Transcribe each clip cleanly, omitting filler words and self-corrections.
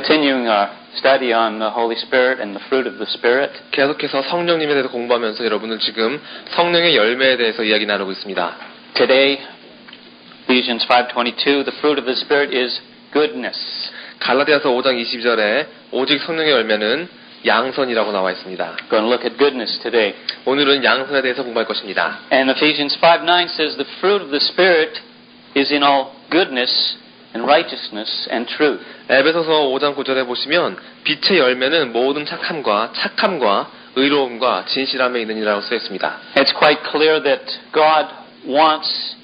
Continuing our study on the Holy Spirit and the fruit of the Spirit. 계속해서 성령님에 대해서 공부하면서 여러분은 지금 성령의 열매에 대해서 이야기 나누고 있습니다. Today, Ephesians 5:22, the fruit of the Spirit is goodness. 갈라디아서 5장 22절에 오직 성령의 열매는 양선이라고 나와 있습니다. Going to look at goodness today. 오늘은 양선에 대해서 공부할 것입니다. And Ephesians 5:9 says the fruit of the Spirit is in all goodness and righteousness and truth. 에베소서 5장 9절에 보시면 빛의 열매는 모든 착함과 의로움과 진실함에 있느니라고 쓰여 있습니다. It's quite clear that God wants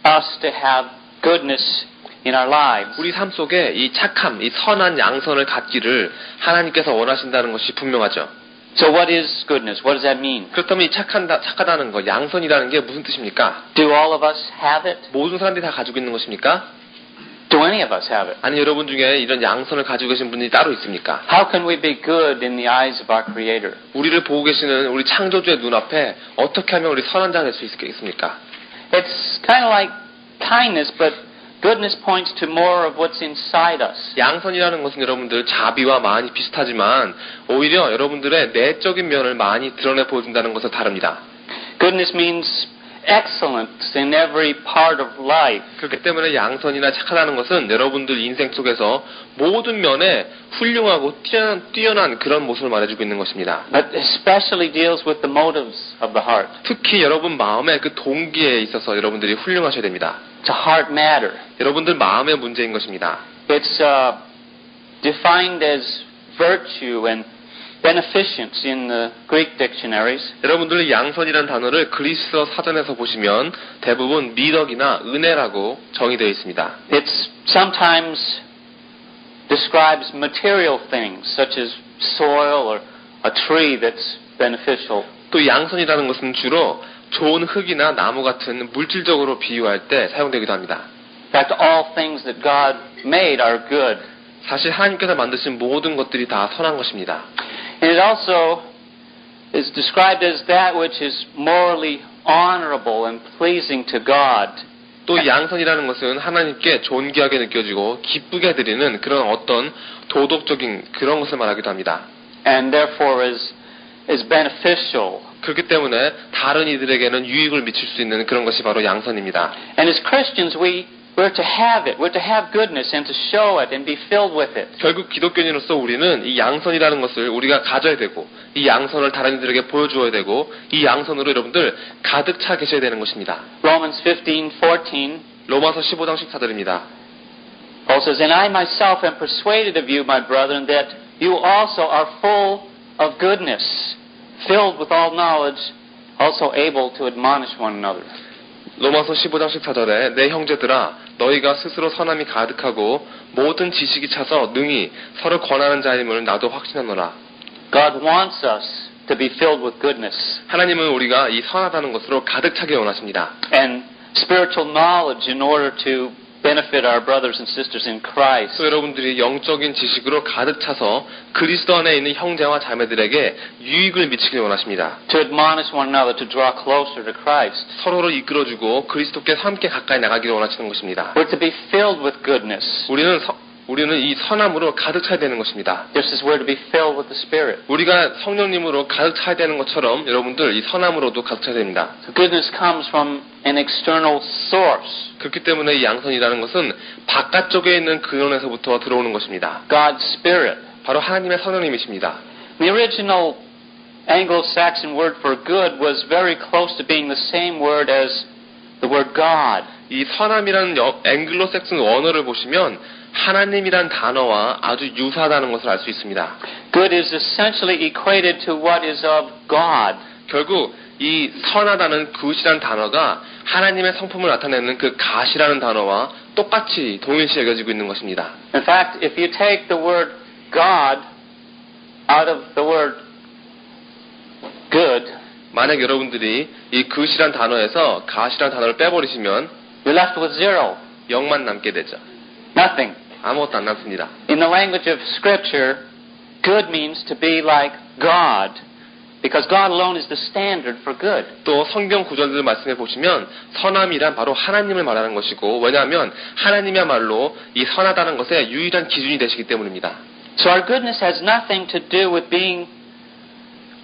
us to have goodness in our lives. 우리 삶 속에 이 착함, 이 선한 양선을 갖기를 하나님께서 원하신다는 것이 분명하죠. So what is goodness? What does that mean? 그렇다면 이 착하다는 것, 양선이라는 게 무슨 뜻입니까? Do all of us have it? 모든 사람들이 다 가지고 있는 것입니까? Do any of us have it? 아니 여러분 중에 이런 양선을 가지고 계신 분이 따로 있습니까? How can we be good in the eyes of our Creator? 우리를 보고 계시는 우리 창조주의 눈앞에 어떻게 하면 우리 선한 자가 될 수 있겠습니까? It's kind of like kindness, but goodness points to more of what's inside us. 양선이라는 것은 여러분들 자비와 많이 비슷하지만 오히려 여러분들의 내적인 면을 많이 드러내 보여준다는 것은 다릅니다. Goodness means excellence in every part of life. 그렇기 때문에 양선이나 착하다는 것은 여러분들 인생 속에서 모든 면에 훌륭하고 뛰어난 그런 모습을 말해주고 있는 것입니다. But especially deals with the motives of the heart. 특히 여러분 마음의 그 동기에 있어서 여러분들이 훌륭하셔야 됩니다. It's a heart matter. 여러분들 마음의 문제인 것입니다. It's defined as virtue and beneficence in the Greek dictionaries. 여러분들 양선이라는 단어를 그리스어 사전에서 보시면 대부분 미덕이나 은혜라고 정의되어 있습니다. It sometimes describes material things such as soil or a tree that's beneficial. 또 양선이라는 것은 주로 좋은 흙이나 나무 같은 물질적으로 비유할 때 사용되기도 합니다. In fact, all things that God made are good. 사실 하나님께서 만드신 모든 것들이 다 선한 것입니다. And it also is described as that which is morally honorable and pleasing to God. 또 양선이라는 것은 하나님께 존귀하게 느껴지고 기쁘게 드리는 그런 어떤 도덕적인 그런 것을 말하기도 합니다. And therefore is beneficial. 그렇기 때문에 다른 이들에게는 유익을 미칠 수 있는 그런 것이 바로 양선입니다. And as Christians, we're to have it. We're to have goodness and to show it and be filled with it. 결국 기독교인으로서 우리는 이 양선이라는 것을 우리가 가져야 되고 이 양선을 다른 이들에게 보여주어야 되고 이 양선으로 여러분들 가득 차 계셔야 되는 것입니다. Romans 15:14 로마서 15장 14절입니다. Paul says, And I myself am persuaded of you, my brethren, that you also are full of goodness, filled with all knowledge, also able to admonish one another. 로마서 15장 14절에 내 형제들아 너희가 스스로 선함이 가득하고 모든 지식이 차서 능히 서로 권하는 자임을 나도 확신하노라. God wants us to be filled with goodness 하나님은 우리가 이 선하다는 것으로 가득 차게 원하십니다. and spiritual knowledge in order to benefit our brothers and sisters in Christ. 또 여러분들이 영적인 지식으로 가득 차서 그리스도 안에 있는 형제와 자매들에게 유익을 미치길 원하십니다. To admonish one another to draw closer to Christ. 서로를 이끌어주고 그리스도께 함께 가까이 나가기를 원하시는 것입니다. We're to be filled with goodness, 우리는 이 선함으로 가득 차야 되는 것입니다. just as we're to be filled with the Spirit. 우리가 성령님으로 가득 차야 되는 것처럼 여러분들 이 선함으로도 가득 차야 됩니다. So goodness comes from an external source. 그렇기 때문에 이 양선이라는 것은 바깥쪽에 있는 근원에서부터 들어오는 것입니다. God's Spirit. 바로 하나님의 성령님이십니다. The original Anglo-Saxon word for good was very close to being the same word as the word God. 이 선함이라는 앵글로색슨 원어를 보시면 하나님이란 단어와 아주 유사하다는 것을 알 수 있습니다. Good is essentially equated to what is of God. 결국 이 선하다는 굿이라는 단어가 하나님의 성품을 나타내는 그 갓이라는 단어와 똑같이 동일시 여겨지고 있는 것입니다. In fact, if you take the word God out of the word good, 만약 여러분들이 이 굿이란 단어에서 갓이란 단어를 빼버리시면 you're left with zero. 0만 남게 되죠. Nothing. 아무것도 안 남습니다. In the language of Scripture, good means to be like God, because God alone is the standard for good. 또 성경 구절들 말씀해 보시면 선함이란 바로 하나님을 말하는 것이고 왜냐하면 하나님이야말로 이 선하다는 것의 유일한 기준이 되시기 때문입니다. So our goodness has nothing to do with being,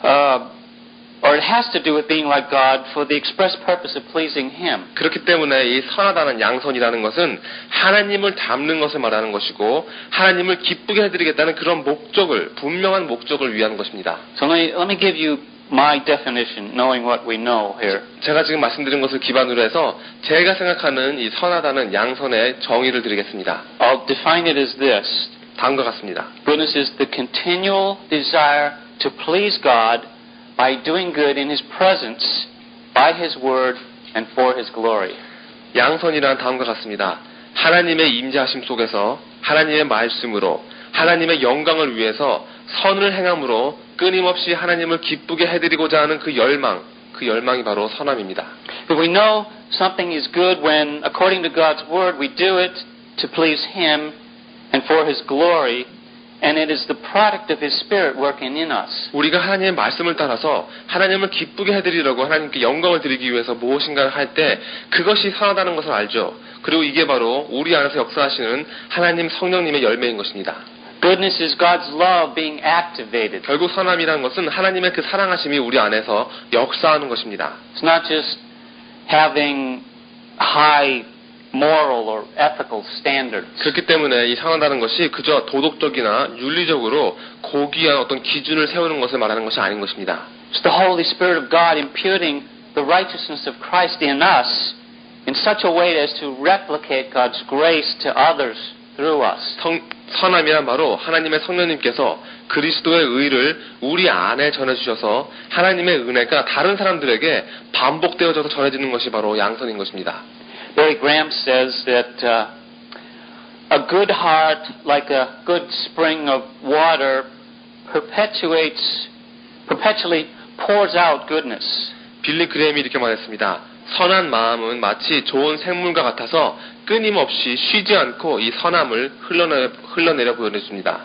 or it has to do with being like God for the express purpose of pleasing Him. 그렇기 때문에 이 선하다는 양선이라는 것은 하나님을 닮는 것을 말하는 것이고 하나님을 기쁘게 해드리겠다는 그런 목적을, 분명한 목적을 위한 것입니다. So let me give you my definition, knowing what we know here. 제가 지금 말씀드린 것을 기반으로 해서 제가 생각하는 이 선하다는 양선의 정의를 드리겠습니다. I'll define it as this. 다음과 같습니다. Goodness is the continual desire to please God by doing good in His presence, by His word, and for His glory. 양선이란 다음과 같습니다. 하나님의 임재하심 속에서 하나님의 말씀으로 하나님의 영광을 위해서 선을 행함으로 끊임없이 하나님을 기쁘게 해드리고자 하는 그 열망이 바로 선함입니다. If we know something is good when, according to God's word, we do it to please Him and for His glory, and it is the product of His Spirit working in us. 우리가 하나님의 말씀을 따라서 하나님을 기쁘게 해드리려고 하나님께 영광을 드리기 위해서 무엇인가를 할 때 그것이 선하다는 것을 알죠. 그리고 이게 바로 우리 안에서 역사하시는 하나님 성령님의 열매인 것입니다. Goodness is God's love being activated. 결국 선함이라는 것은 하나님의 그 사랑하심이 우리 안에서 역사하는 것입니다. It's not just having high moral or ethical standards. 그렇기 때문에 이 선하다는 것이 그저 도덕적이나 윤리적으로 고귀한 어떤 기준을 세우는 것을 말하는 것이 아닌 것입니다. It's the Holy Spirit of God imputing the righteousness of Christ in us in such a way as to replicate God's grace to others through us. 선함이란 바로 하나님의 성령님께서 그리스도의 의를 우리 안에 전해주셔서 하나님의 은혜가 다른 사람들에게 반복되어져서 전해지는 것이 바로 양선인 것입니다. Billy Graham says that a good heart, like a good spring of water, perpetually pours out goodness. 빌리 그레임이 이렇게 말했습니다. 선한 마음은 마치 좋은 생물과 같아서 끊임없이 쉬지 않고 이 선함을 흘러내려 보여줍니다.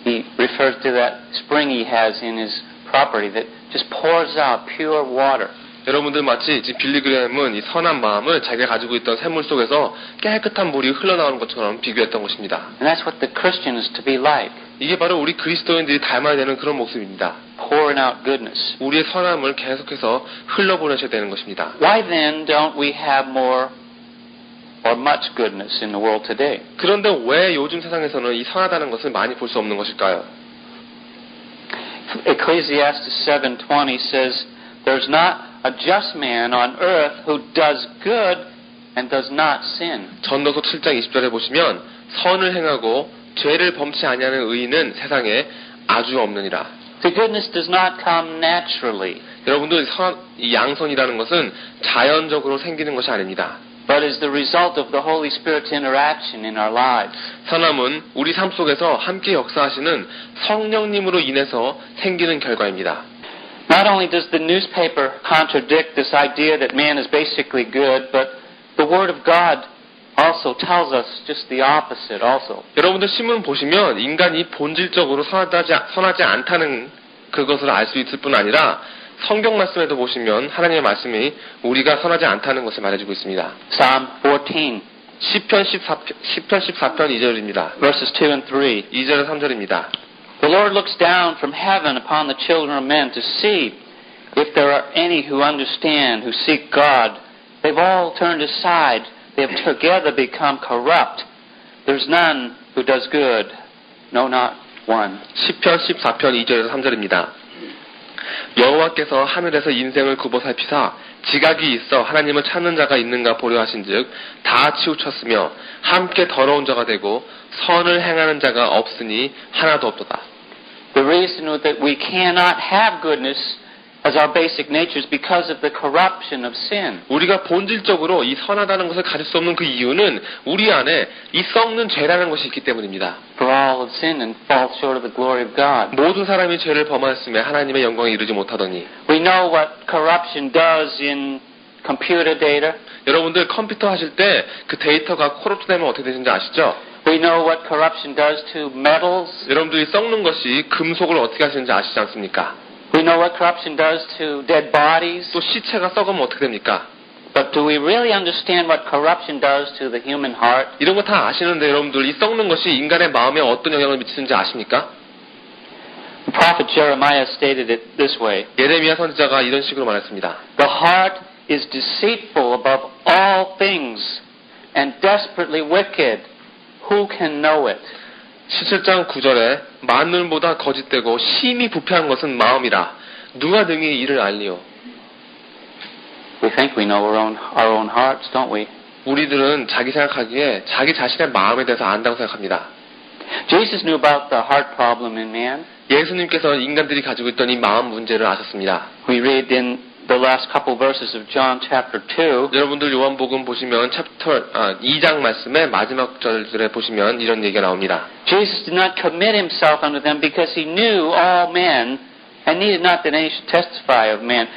He refers to that spring he has in his property that just pours out pure water. 여러분들 마치 지금 빌리 그레임은 이 선한 마음을 자기가 가지고 있던 샘물 속에서 깨끗한 물이 흘러나오는 것처럼 비교했던 것입니다. And that's what the Christian is to be like. 이게 바로 우리 그리스도인들이 닮아야 되는 그런 모습입니다. Pouring out goodness. 우리의 선함을 계속해서 흘러보내셔야 되는 것입니다. Why then don't we have more or much goodness in the world today? 그런데 왜 요즘 세상에서는 이 선하다는 것을 많이 볼 수 없는 것일까요? Ecclesiastes 7:20 says, "There's not a just man on earth who does good and does not sin." 전도서 7장 20절에 보시면 선을 행하고 죄를 범치 아니하는 의인은 세상에 아주 없느니라. The goodness does not come naturally, 여러분들 이 양선이라는 것은 자연적으로 생기는 것이 아닙니다. but is the result of the Holy Spirit's interaction in our lives. 선함은 우리 삶 속에서 함께 역사하시는 성령님으로 인해서 생기는 결과입니다. Not only does the newspaper contradict this idea that man is basically good, but the Word of God also tells us just the opposite also. 여러분들 신문 보시면 인간이 본질적으로 선하지 않다는 그것을 알 수 있을 뿐 아니라 성경 말씀에도 보시면 하나님의 말씀이 우리가 선하지 않다는 것을 말해주고 있습니다. Psalm 14, 시편 14편 2절입니다. verses 2 and 3. 2절에 3절입니다. The Lord looks down from heaven upon the children of men to see if there are any who understand, who seek God. They've all turned aside. They have together become corrupt. There's none who does good. No, not one. 시편 14편 2절에서 3절입니다. 여호와께서 하늘에서 인생을 굽어 살피사 지각이 있어 하나님을 찾는 자가 있는가 보려 하신즉 다 치우쳤으며 함께 더러운 자가 되고 선을 행하는 자가 없으니 하나도 없도다. The reason that we cannot have goodness as our basic nature is because of the corruption of sin. 우리가 본질적으로 이 선하다는 것을 가질 수 없는 그 이유는 우리 안에 이 썩는 죄라는 것이 있기 때문입니다. For all have sinned and fall short of the glory of God. 모든 사람이 죄를 범하였음에 하나님의 영광에 이르지 못하더니. We know what corruption does in computer data. 여러분들 컴퓨터 하실 때 그 데이터가 코럽트되면 어떻게 되는지 아시죠? We know what corruption does to metals. 여러분들이 썩는 것이 금속을 어떻게 하시는지 아시지 않습니까? We know what corruption does to dead bodies. 또 시체가 썩으면 어떻게 됩니까? But do we really understand what corruption does to the human heart? 이런 거 다 아시는데 여러분들 이 썩는 것이 인간의 마음에 어떤 영향을 미치는지 아십니까? The prophet Jeremiah stated it this way. 예레미야 선지자가 이런 식으로 말했습니다. The heart is deceitful above all things and desperately wicked. Who can know it? 17장 9절에 만물보다 거짓되고 심히 부패한 것은 마음이라 누가 능히 이를 알리요? We think we know our own hearts, don't we? 우리들은 자기 생각하기에 자기 자신의 마음에 대해서 안다고 생각합니다. Jesus knew about the heart problem in man. 예수님께서 인간들이 가지고 있던 이 마음 문제를 아셨습니다. We read in the last couple verses of John chapter 2. 여러분들 요한복음 보시면 2장 말씀의 마지막 절들에 보시면 이런 얘기가 나옵니다. Jesus did not commit himself unto them because he knew all men and needed not that any should testify of man.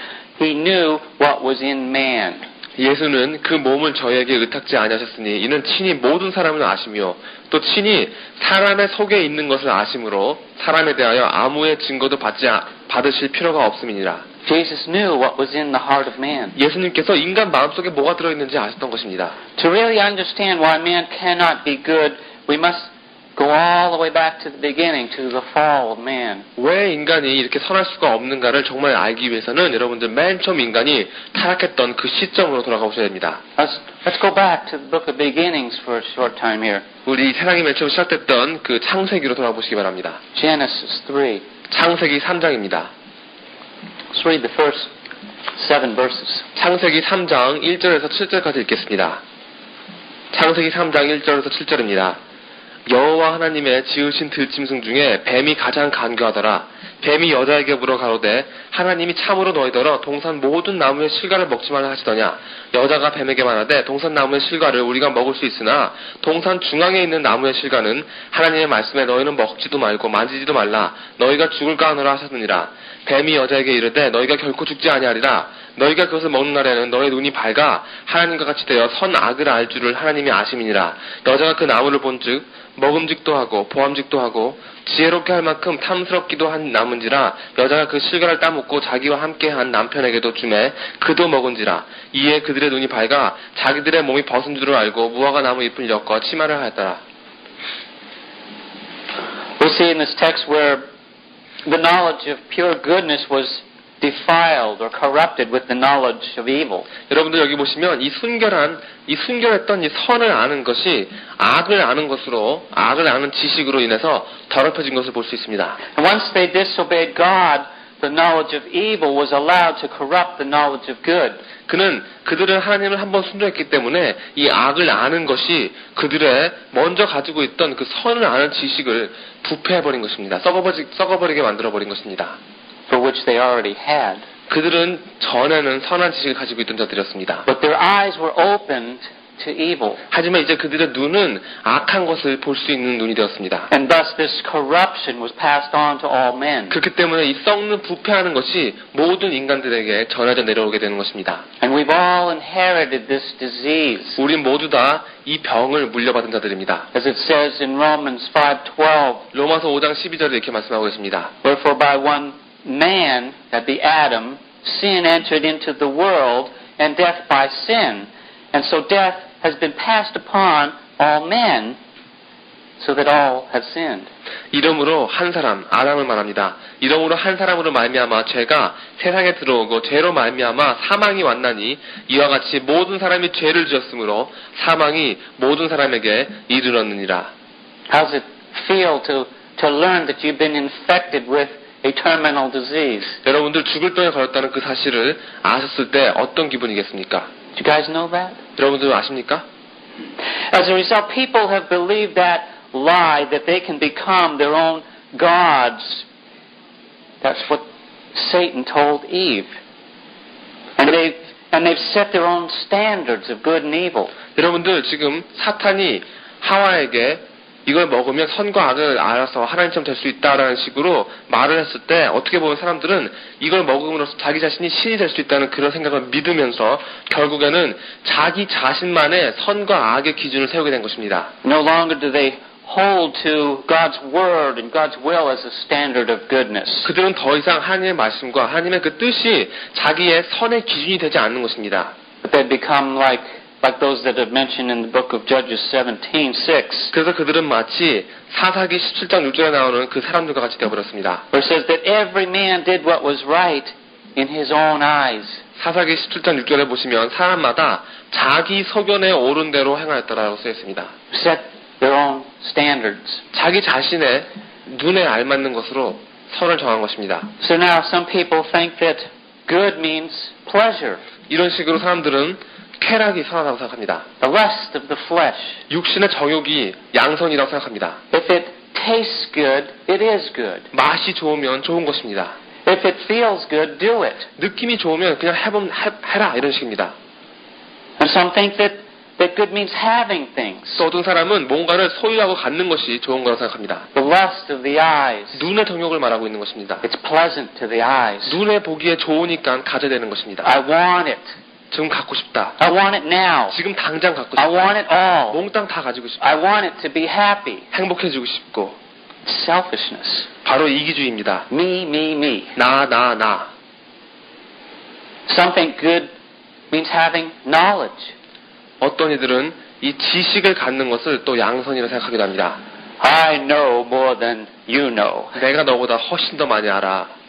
He knew what was in man. 예수는 그 몸을 저희에게 의탁지 아니하셨으니 이는 친히 모든 사람을 아시며 또 친히 사람의 속에 있는 것을 아심으로 사람에 대하여 아무의 증거도 받으실 필요가 없음이니라. Jesus knew what was in the heart of man. 예수님께서 인간 마음속에 뭐가 들어있는지 아셨던 것입니다. To really understand why man cannot be good, we must go all the way back to the beginning, to the fall of man. 왜 인간이 이렇게 선할 수가 없는가를 정말 알기 위해서는 여러분들 맨 처음 인간이 타락했던 그 시점으로 돌아가 보셔야 됩니다. Let's go back to the book of beginnings for a short time here. 우리 세상이 맨 처음 시작됐던 그 창세기로 돌아보시기 바랍니다. Genesis 3. 창세기 3장입니다. Let's read the first 7 verses. 창세기 3장 1절에서 7절까지 읽겠습니다. 창세기 3장 1절에서 7절입니다. 여호와 하나님의 지으신 들짐승 중에 뱀이 가장 간교하더라. 뱀이 여자에게 물어 가로되 하나님이 참으로 너희더러 동산 모든 나무의 실과를 먹지 말라 하시더냐. 여자가 뱀에게 말하되 동산 나무의 실과를 우리가 먹을 수 있으나 동산 중앙에 있는 나무의 실과는 하나님의 말씀에 너희는 먹지도 말고 만지지도 말라. 너희가 죽을까 하노라 하셨느니라. 뱀이 여자에게 이르되 너희가 결코 죽지 아니하리라. 너희가 그것을 먹는 날에는 너희 눈이 밝아 하나님과 같이 되어 선악을 알 줄을 하나님이 아심이니라. 여자가 그 나무를 본즉 먹음직도 하고 보암직도 하고 지혜롭게 할 만큼 탐스럽기도 한 나무인지라. 여자가 그 실과를 따먹고 자기와 함께한 남편에게도 주매 그도 먹은지라. 이에 그들의 눈이 밝아 자기들의 몸이 벗은 줄을 알고 무화과 나무 잎을 엮어 치마를 하였더라. We see in this text where the knowledge of pure goodness was defiled or corrupted with the knowledge of evil. 여러분들 여기 보시면 이 순결했던 이 선을 아는 것이 악을 아는 것으로, 악을 아는 지식으로 인해서 더럽혀진 것을 볼 수 있습니다. And once they disobeyed God, the knowledge of evil was allowed to corrupt the knowledge of good. 그들은 하나님을 한번 순종했기 때문에 이 악을 아는 것이 그들의 먼저 가지고 있던 그 선을 아는 지식을 부패해버린 것입니다. 썩어버리게 만들어버린 것입니다. For which they already had. 그들은 전에는 선한 지식을 가지고 있던 자들이었습니다. But their eyes were opened to evil. 하지만 이제 그들의 눈은 악한 것을 볼 수 있는 눈이 되었습니다. And thus this corruption was passed on to all men. 그렇기 때문에 이 썩는 부패하는 것이 모든 인간들에게 전해져 내려오게 되는 것입니다. And we've all inherited this disease. 우린 모두 다 이 병을 물려받은 자들입니다. As it says in Romans 5:12. 로마서 5장 12절에 이렇게 말씀하고 있습니다. Wherefore by one man, that be Adam, sin entered into the world, and death by sin. And so death has been passed upon all men, so that all have sinned. 이름으로 한 사람, 아담을 말합니다. 이름으로 한 사람으로 말미암아 죄가 세상에 들어오고 죄로 말미암아 사망이 왔나니 이와 같이 모든 사람이 죄를 지었으므로 사망이 모든 사람에게 이르렀느니라. How does it feel to learn that you've been infected with a terminal disease? 여러분들 죽을 병에 걸렸다는 그 사실을 아셨을 때 어떤 기분이겠습니까? Do you guys know that? 여러분들 아십니까? As a result, people have believed that lie that they can become their own gods. That's what Satan told Eve. And they've set their own standards of good and evil. 여러분들 지금 사탄이 하와에게 이걸 먹으면 선과 악을 알아서 하나님처럼 될 수 있다라는 식으로 말을 했을 때 어떻게 보면 사람들은 이걸 먹음으로써 자기 자신이 신이 될 수 있다는 그런 생각을 믿으면서 결국에는 자기 자신만의 선과 악의 기준을 세우게 된 것입니다. No longer do they hold to God's word and God's will as a standard of goodness. 그들은 더 이상 하나님의 말씀과 하나님의 그 뜻이 자기의 선의 기준이 되지 않는 것입니다. But That they'd become like those that are mentioned in the book of Judges 17:6. 그래서 그들은 마치 사사기 17장 6절에 나오는 그 사람들과 같이 되어버렸습니다. Where it says that every man did what was right in his own eyes. 사사기 17장 6절에 보시면 사람마다 자기 소견에 옳은 대로 행하였다라고 쓰여 있습니다. Set their own standards. 자기 자신의 눈에 알맞는 것으로 선을 정한 것입니다. So now some people think that good means pleasure. 이런 식으로 사람들은 쾌락이 선하다고 생각합니다. The lust of the flesh. 육신의 정욕이 양선이라고 생각합니다. If it tastes good, it is good. 맛이 좋으면 좋은 것입니다. If it feels good, do it. 느낌이 좋으면 그냥 해라 이런 식입니다. And some think that good means having things. 또 어떤 사람은 뭔가를 소유하고 갖는 것이 좋은 거라고 생각합니다. The lust of the eyes. 눈의 정욕을 말하고 있는 것입니다. It's pleasant to the eyes. 눈에 보기에 좋으니까 가져야 되는 것입니다. I want it. 지금 갖고 싶다. I want it now. 지금 당장 갖고 I 싶다. want it all. 몽땅 다 가지고 싶다. I want it to be happy. 행복해지고 싶고. It's selfishness. 바로 이기주의입니다. Me, me, me. 나. Some think good means having knowledge. 어떤 이들은 이 지식을 갖는 것을 또 양선이라 생각하기도 합니다. I know more than you know. 내가 너보다 훨씬 더 많이 알아.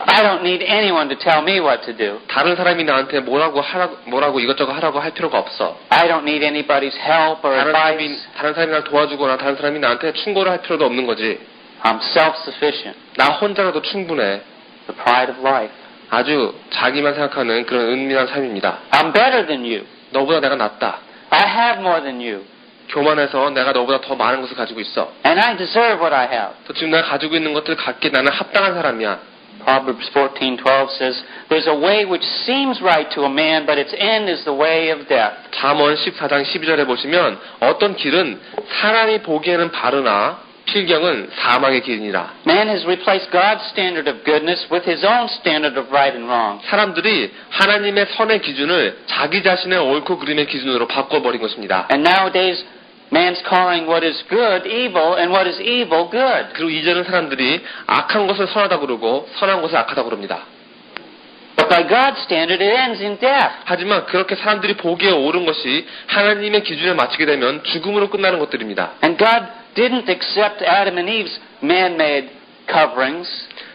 I don't need anyone to tell me what to do. 다른 사람이 나한테 뭐라고 이것저것 하라고 할 필요가 없어. I don't need anybody's help or advice. 다른 사람이 날 도와주거나 다른 사람이 나한테 충고를 할 필요도 없는 거지. I'm self-sufficient. 나 혼자라도 충분해. The pride of life. 아주 자기만 생각하는 그런 은밀한 삶입니다. I'm better than you. 너보다 내가 낫다. I have more than you. 교만해서 내가 너보다 더 많은 것을 가지고 있어. And I deserve what I have. 또 지금 내가 가지고 있는 것들 갖기에 나는 합당한 사람이야. Proverbs 14:12 says, "There's a way which seems right to a man, but its end is the way of death." 잠언 14장 12절에 보시면 어떤 길은 사람이 보기에는 바르나 필경은 사망의 길이니라. Man has replaced God's standard of goodness with his own standard of right and wrong. 사람들이 하나님의 선의 기준을 자기 자신의 옳고 그름의 기준으로 바꿔버린 것입니다. And nowadays, man's calling what is good evil and what is evil good. 그리고 이제는 사람들이 악한 것을 선하다고 그러고 선한 것을 악하다고 그럽니다. But by God's standard, it ends in death. 하지만 그렇게 사람들이 보기에 옳은 것이 하나님의 기준에 맞추게 되면 죽음으로 끝나는 것들입니다. And God didn't accept Adam and Eve's man-made coverings.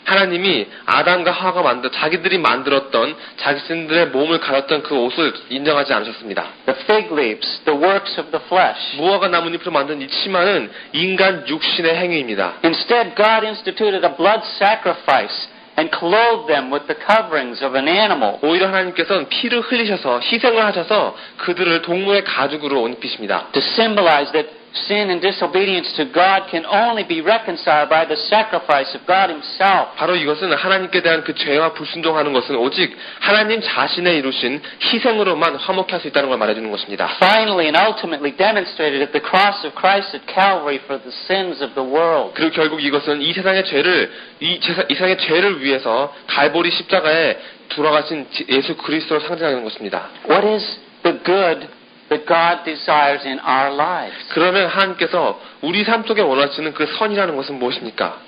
하나님이 아담과 하와가 자기들이 만들었던 자신들의 몸을 가렸던 그 옷을 인정하지 않으셨습니다. The fig leaves, the works of the flesh. 무화과 나뭇잎으로 만든 이 치마는 인간 육신의 행위입니다. Instead, God instituted a blood sacrifice and clothed them with the coverings of an animal. 오히려 하나님께서는 피를 흘리셔서 희생을 하셔서 그들을 동물의 가죽으로 옷 입히십니다. To symbolize that sin and disobedience to God can only be reconciled by the sacrifice of God Himself. 바로 이것은 하나님께 대한 그 죄와 불순종하는 것은 오직 하나님 자신의 이루신 희생으로만 화목케 할 수 있다는 걸 말해주는 것입니다. Finally and ultimately demonstrated at the cross of Christ at Calvary for the sins of the world. 그리고 결국 이것은 이 세상의 죄를 위해서 갈보리 십자가에 돌아가신 예수 그리스도를 상징하는 것입니다. What is the good that God desires in our lives? 그러면 하나님께서 우리 삶 속에 원하시는 그 선이라는 것은 무엇입니까?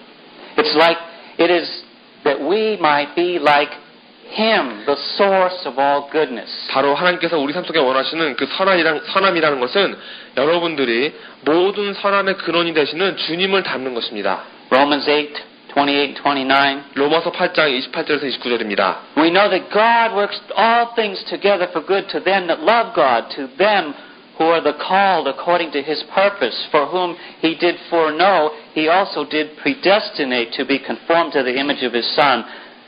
It's like it is that we might be like Him, the source of all goodness. 바로 하나님께서 우리 삶 속에 원하시는 그 선함이라는 것은 여러분들이 모든 선함의 근원이 되시는 주님을 닮는 것입니다. Romans 8:28-29. 로마서 8장 28절에서 29절입니다. We know that God works all things together for good to them that love God, to them who are the called according to His purpose, for whom He did foreknow, He also did predestinate to be conformed to the image of His Son,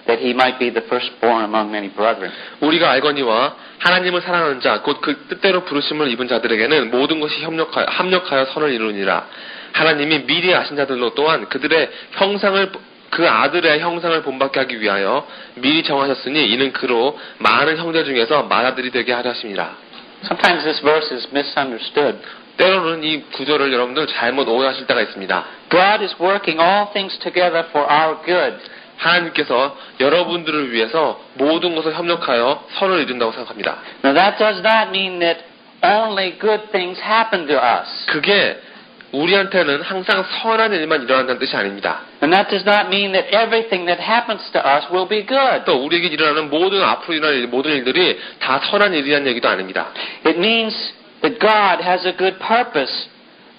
that He might be the firstborn among many brethren. 우리가 알거니와 하나님을 사랑하는 자, 곧 그 뜻대로 부르심을 입은 자들에게는 모든 것이 합력하여 선을 이루니라. 하나님이 미리 아신 자들로 또한 그 아들의 형상을 본받게 하기 위하여 미리 정하셨으니 이는 그로 많은 형제 중에서 맏아들이 되게 하려 하십니다. Sometimes this verse is misunderstood. 때로는 이 구절을 여러분들 잘못 오해하실 때가 있습니다. God is working all things together for our good. 하나님께서 여러분들을 위해서 모든 것을 협력하여 선을 이룬다고 생각합니다. Now that does not mean that only good things happen to us. 그게 우리한테는 항상 선한 일만 일어난다는 뜻이 아닙니다. And that does not mean that everything that happens to us will be good. 또 우리에게 일어나는 모든 앞으로 일어날 모든 일들이 다 선한 일이라는 얘기도 아닙니다. It means that God has a good purpose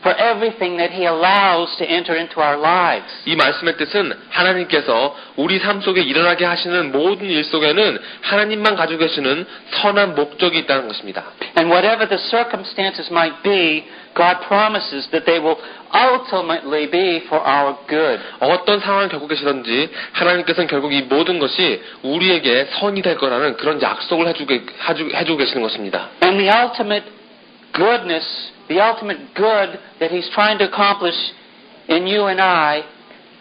for everything that He allows to enter into our lives. 이 말씀의 뜻은 하나님께서 우리 삶 속에 일어나게 하시는 모든 일 속에는 하나님만 가지고 계시는 선한 목적이 있다는 것입니다. And whatever the circumstances might be, God promises that they will ultimately be for our good. 어떤 상황을 겪고 계시든지 하나님께서는 결국 이 모든 것이 우리에게 선이 될 거라는 그런 약속을 해주고 계시는 것입니다. And the ultimate goodness, the ultimate good that He's trying to accomplish in you and I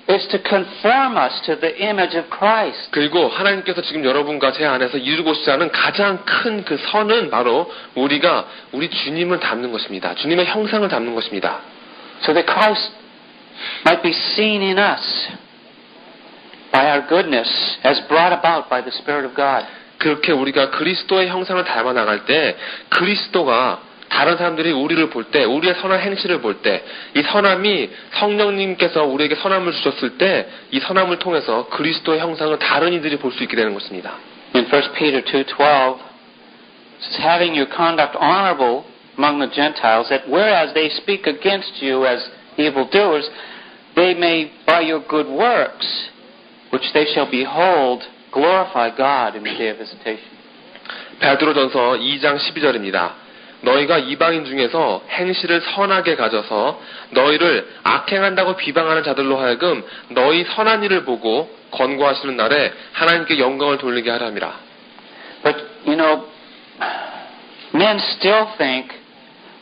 is to conform us to the image of Christ. 그리고 하나님께서 지금 여러분과 제 안에서 이루고자 하는 가장 큰 그 선은 바로 우리가 우리 주님을 닮는 것입니다. 주님의 형상을 닮는 것입니다. So that Christ might be seen in us by our goodness as brought about by the Spirit of God. 그렇게 우리가 그리스도의 형상을 닮아 나갈 때 그리스도가 다른 사람들이 우리를 볼 때, 우리의 선한 행실을 볼 때, 이 선함이 성령님께서 우리에게 선함을 주셨을 때, 이 선함을 통해서 그리스도의 형상을 다른 이들이 볼 수 있게 되는 것입니다. In 1 Peter 2:12, it says, having your conduct honorable among the Gentiles, that whereas they speak against you as evildoers, they may, by your good works, which they shall behold, glorify God in the day of visitation. 베드로전서 2장 12절입니다. 너희가 이방인 중에서 행실을 선하게 가져서 너희를 악행한다고 비방하는 자들로 하여금 너희 선한 일을 보고 권고하시는 날에 하나님께 영광을 돌리게 하람이라. But, you know, men still think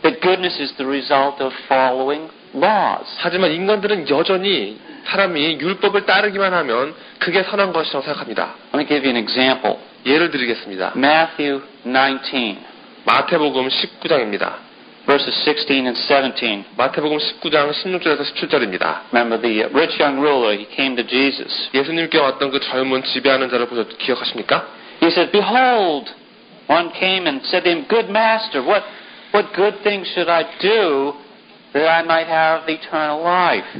that goodness is the result of following laws. 하지만 인간들은 여전히 사람이 율법을 따르기만 하면 그게 선한 것이라고 생각합니다. Let me give you an example. 예를 드리겠습니다. Matthew 19. 마태복음 19장입니다. Verses 16 and 17. 마태복음 19장 16절에서 17절입니다. Remember the rich young ruler, he came to Jesus. 예수님께 왔던 그 젊은 지배하는 자를 기억하십니까? He said, behold, one came and said to him, good master, what good thing should I do that I might have eternal life?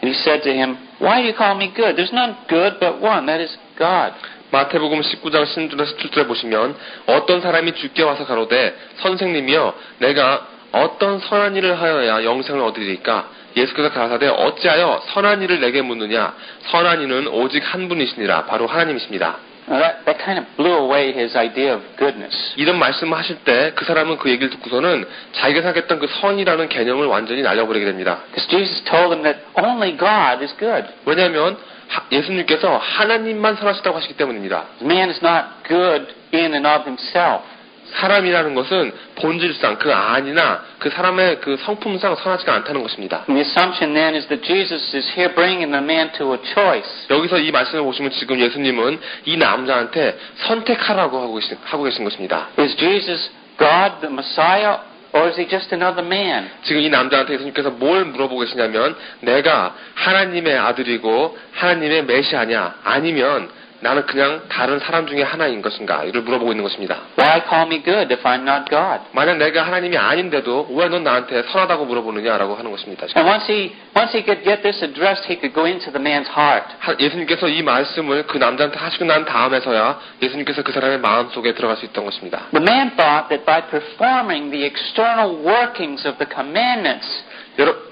And he said to him, why do you call me good? There's none good but one, that is God. 마태복음 19장 16절에서 17절에 보시면 어떤 사람이 주께 와서 가로되 선생님이여 내가 어떤 선한 일을 하여야 영생을 얻으리까? 예수께서 가라사대 어찌하여 선한 일을 내게 묻느냐? 선한 이는 오직 한 분이시니라 바로 하나님이십니다. That kind of blew away his idea of goodness. 이런 말씀을 하실 때 그 사람은 그 얘기를 듣고서는 자기가 생각했던 그 선이라는 개념을 완전히 날려버리게 됩니다. Because Jesus told him that only God is good. 왜냐하면 예수님께서 하나님만 선하시다고 하시기 때문입니다. Man is not good in and of himself. 사람이라는 것은 본질상 그 안이나 그 사람의 그 성품상 선하지가 않다는 것입니다. And the assumption then is that Jesus is here bringing the man to a choice. 여기서 이 말씀을 보시면 지금 예수님은 이 남자한테 선택하라고 하고 계신 것입니다. Is Jesus God, the Messiah, or is he just another man? 지금 이 남자한테 예수님께서 뭘 물어보고 계시냐면 내가 하나님의 아들이고 하나님의 메시아냐 아니면 나는 그냥 다른 사람 중에 하나인 것인가 이를 물어보고 있는 것입니다. Why call me good if I'm not God? 만약 내가 하나님이 아닌데도 왜 넌 나한테 선하다고 물어보느냐라고 하는 것입니다. And once he could get this addressed, he could go into the man's heart. 예수님께서 이 말씀을 그 남자한테 하시고 난 다음에서야 예수님께서 그 사람의 마음 속에 들어갈 수 있던 것입니다. The man thought that by performing the external workings of the commandments,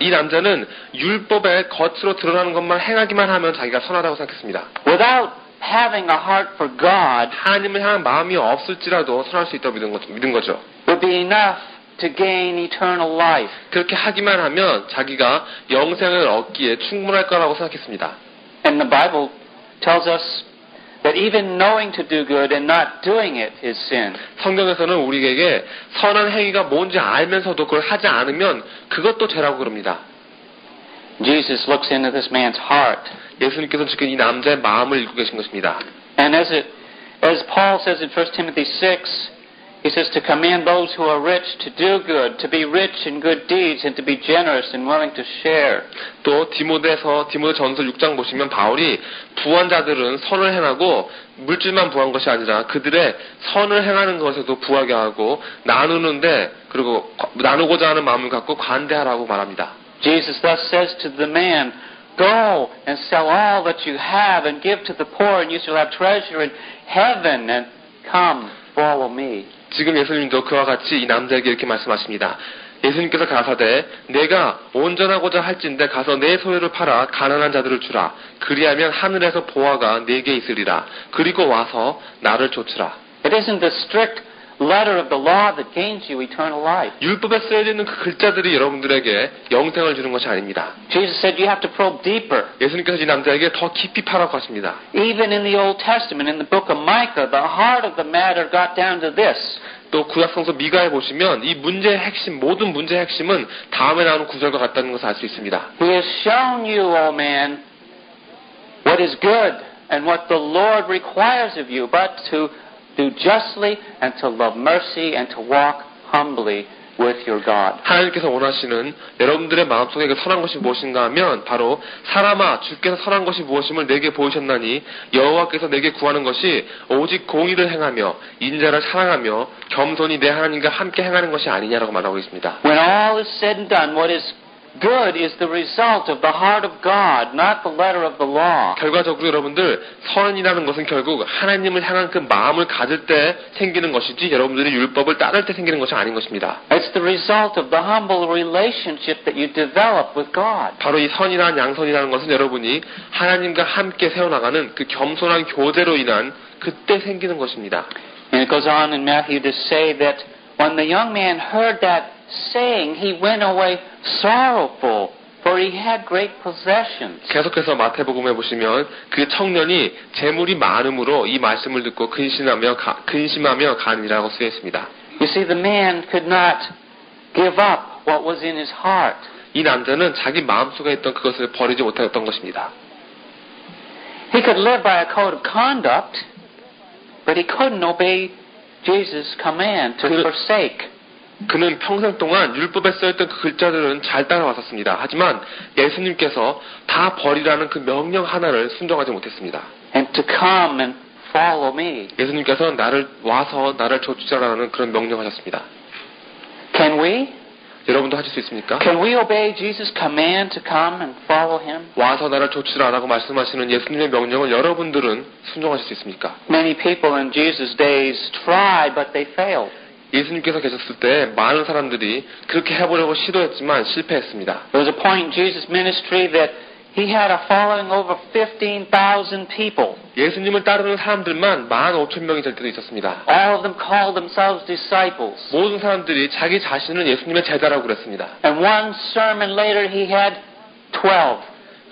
이 남자는 율법의 겉으로 드러나는 것만 행하기만 하면 자기가 선하다고 생각했습니다. without having a heart for God, 하나님을 향한 마음이 없을지라도 선할 수 있다고 믿은 거죠. would be enough to gain eternal life. 그렇게 하기만 하면 자기가 영생을 얻기에 충분할 거라고 생각했습니다. And the Bible tells us that even knowing to do good and not doing it is sin. 성경에서는 우리에게 선한 행위가 뭔지 알면서도 그걸 하지 않으면 그것도 죄라고 그럽니다. Jesus looks into this man's heart. 예수님께서는 지금 이 남자의 마음을 읽고 계신 것입니다. And as Paul says in 1 Timothy 6, he says to command those who are rich to do good, to be rich in good deeds, and to be generous and willing to share. 또 디모데전서 6장 보시면 바울이 부한 자들은 선을 행하고 물질만 부한 것이 아니라 그들의 선을 행하는 것에도 부하게 하고 나누는데 그리고 나누고자 하는 마음을 갖고 관대하라고 말합니다. Jesus thus says to the man Go and sell all that you have and give to the poor, and you shall have treasure in heaven, and come, follow me. 지금 예수님도 그와 같이 이 남자에게 이렇게 말씀하십니다. 예수님께서 가사대 내가 온전하고자 할진대 가서 내 소유를 팔아 가난한 자들을 주라. 그리하면 하늘에서 보화가 내게 있으리라. 그리고 와서 나를 좇으라. It isn't the strict letter of the law that gains you eternal life. 율법에 쓰여져 있는 그 글자들이 여러분들에게 영생을 주는 것이 아닙니다. Jesus said you have to probe deeper. 예수님께서 이 남자에게 더 깊이 파라고 하십니다. Even in the Old Testament, in the book of Micah, the heart of the matter got down to this. 또 구약성서 미가에 보시면 이 문제의 핵심, 모든 문제의 핵심은 다음에 나오는 구절과 같다는 것을 알 수 있습니다. He has shown you, O man, what is good and what the Lord requires of you, but to do justly and to love mercy and to walk humbly with your God. 하나님께서 원하시는 여러분들의 마음속에 그 선한 것이 무엇인가 하면 바로 사람아 주께서 선한 것이 무엇임을 내게 보이셨나니 여호와께서 내게 구하는 것이 오직 공의를 행하며 인자를 사랑하며 겸손히 내 하나님과 함께 행하는 것이 아니냐라고 말하고 있습니다. When all is said and done, what is good is the result of the heart of God, not the letter of the law. 결과적으로 여러분들 선이라는 것은 결국 하나님을 향한 그 마음을 가질 때 생기는 것이지 여러분들이 율법을 따를 때 생기는 것이 아닌 것입니다. It's the result of the humble relationship that you develop with God. 바로 이 선이란 양선이라는 것은 여러분이 하나님과 함께 세워나가는 그 겸손한 교제로 인한 그때 생기는 것입니다. And it goes on in Matthew to say that when the young man heard that saying, he went away sorrowful, for he had great possessions. 계속해서 마태복음에 보시면 그 청년이 재물이 많음으로 이 말씀을 듣고 근심하며 가니라고 쓰여 있습니다. You see, the man could not give up what was in his heart. 이 남자는 자기 마음속에 있던 그것을 버리지 못하였던 것입니다. He could live by a code of conduct, but he couldn't obey Jesus' command to forsake. 그는 평생 동안 율법에 써있던 그 글자들은 잘 따라왔었습니다. 하지만 예수님께서 다 버리라는 그 명령 하나를 순종하지 못했습니다. And to come and follow me. 예수님께서 와서 나를 좇으라는 그런 명령하셨습니다. Can we? 여러분도 하실 수 있습니까? Can we obey Jesus' command to come and follow him? 와서 나를 좇으라라고 말씀하시는 예수님의 명령을 여러분들은 순종하실 수 있습니까? Many people in Jesus' days tried, but they failed. 예수님께서 계셨을 때 많은 사람들이 그렇게 해보려고 시도했지만 실패했습니다. There was a point in Jesus' ministry that he had a following over 15,000 people. 예수님을 따르는 사람들만 15,000명이 될 때도 있었습니다. All of them called themselves disciples. 모든 사람들이 자기 자신을 예수님의 제자라고 그랬습니다. And one sermon later he had 12.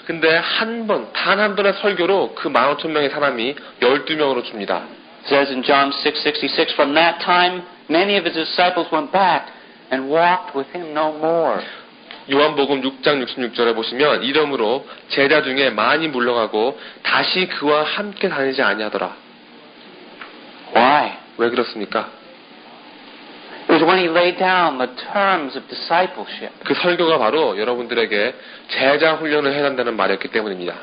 근데 단 한 번의 설교로 그 15,000명의 사람이 12명으로 줍니다. It says in John 6:66, from that time many of his disciples went back and walked with him no more. 요한복음 6장 66절에 보시면 이러므로 제자 중에 많이 물러가고 다시 그와 함께 다니지 아니하더라. Why? 왜 그렇습니까? It was when he laid down the terms of discipleship. 그 설교가 바로 여러분들에게 제자 훈련을 해야 한다는 말이었기 때문입니다.